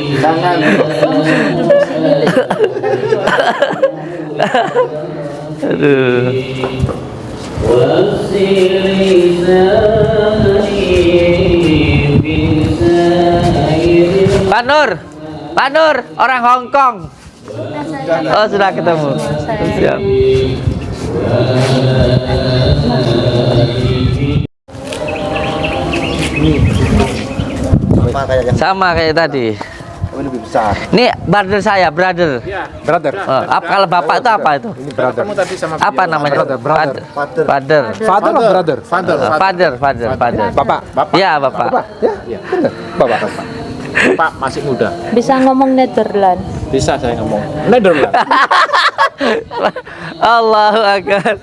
Aduh. Pak Nur, orang Hong Kong. Oh, sudah ketemu. Siap. Apa kayak yang Sama kayak tadi. ini lebih besar. Ini brother saya, brother. Ya. Brother. Kalau bapak itu apa itu? Ini brother. Kamu tadi sama Apa namanya? Brother. Father. Father. Father atau brother? Father. Bapak. Ya, bapak. Bapak. Ya. Iya. Benar. Bapak. Pak masih muda. Bisa ngomong Netherlands. Bisa saya ngomong. Netherlands Allahu Akbar.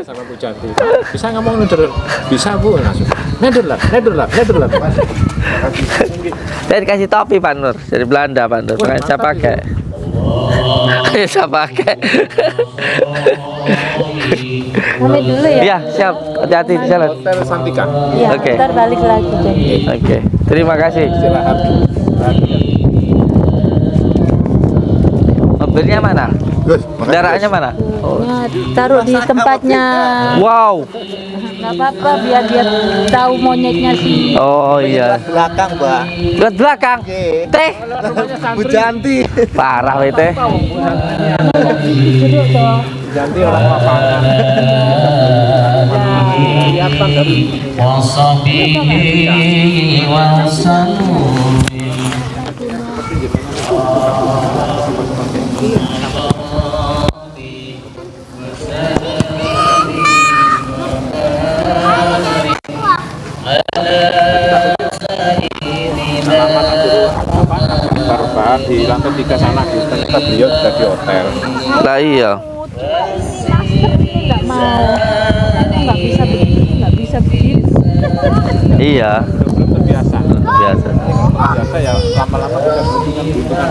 sama Bu Janti. Bisa ngomong Netherlands. Bisa Bu langsung. Netherlands. Saya dikasih topi Pak Nur dari Belanda Pak Nur. Makanya saya pakai. Saya pakai. Pamit dulu ya. Ya, siap. Hati-hati di jalan. Hotel Santika. Iya, Oke. ntar balik lagi deh. Oke. Terima kasih. Istirahat. Mobilnya mana? Kendaraannya mana? Taruh di tempatnya. Wow. Nggak apa-apa biar dia tahu monyetnya sih. Oh iya. Belakang, Mbak. Lihat belakang. Teh. Bu Janti. Parah weh teh. Jeruk dong. Janti orang lapangan. Kelihatan dari bahan di lantai 3 sana gitu. Ternyata beliau sudah di hotel. Lah iya. Nggak mau. Nggak bisa begini, nggak bisa begini. Iya. Belum terbiasa. Biasa. Biasa ya lama-lama kita butuhkan gitu kan.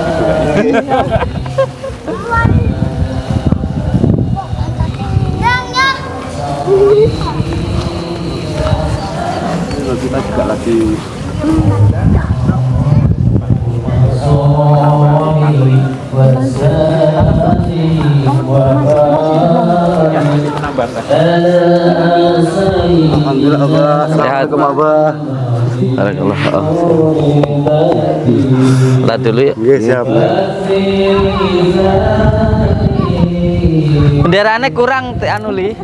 Kita juga lagi Alhamdulillah, Abah. Sehat, Assalamualaikum, Abah. Barakallah. Lah dulu ya. Iya, siap. Benderaannya kurang Teh Anuli.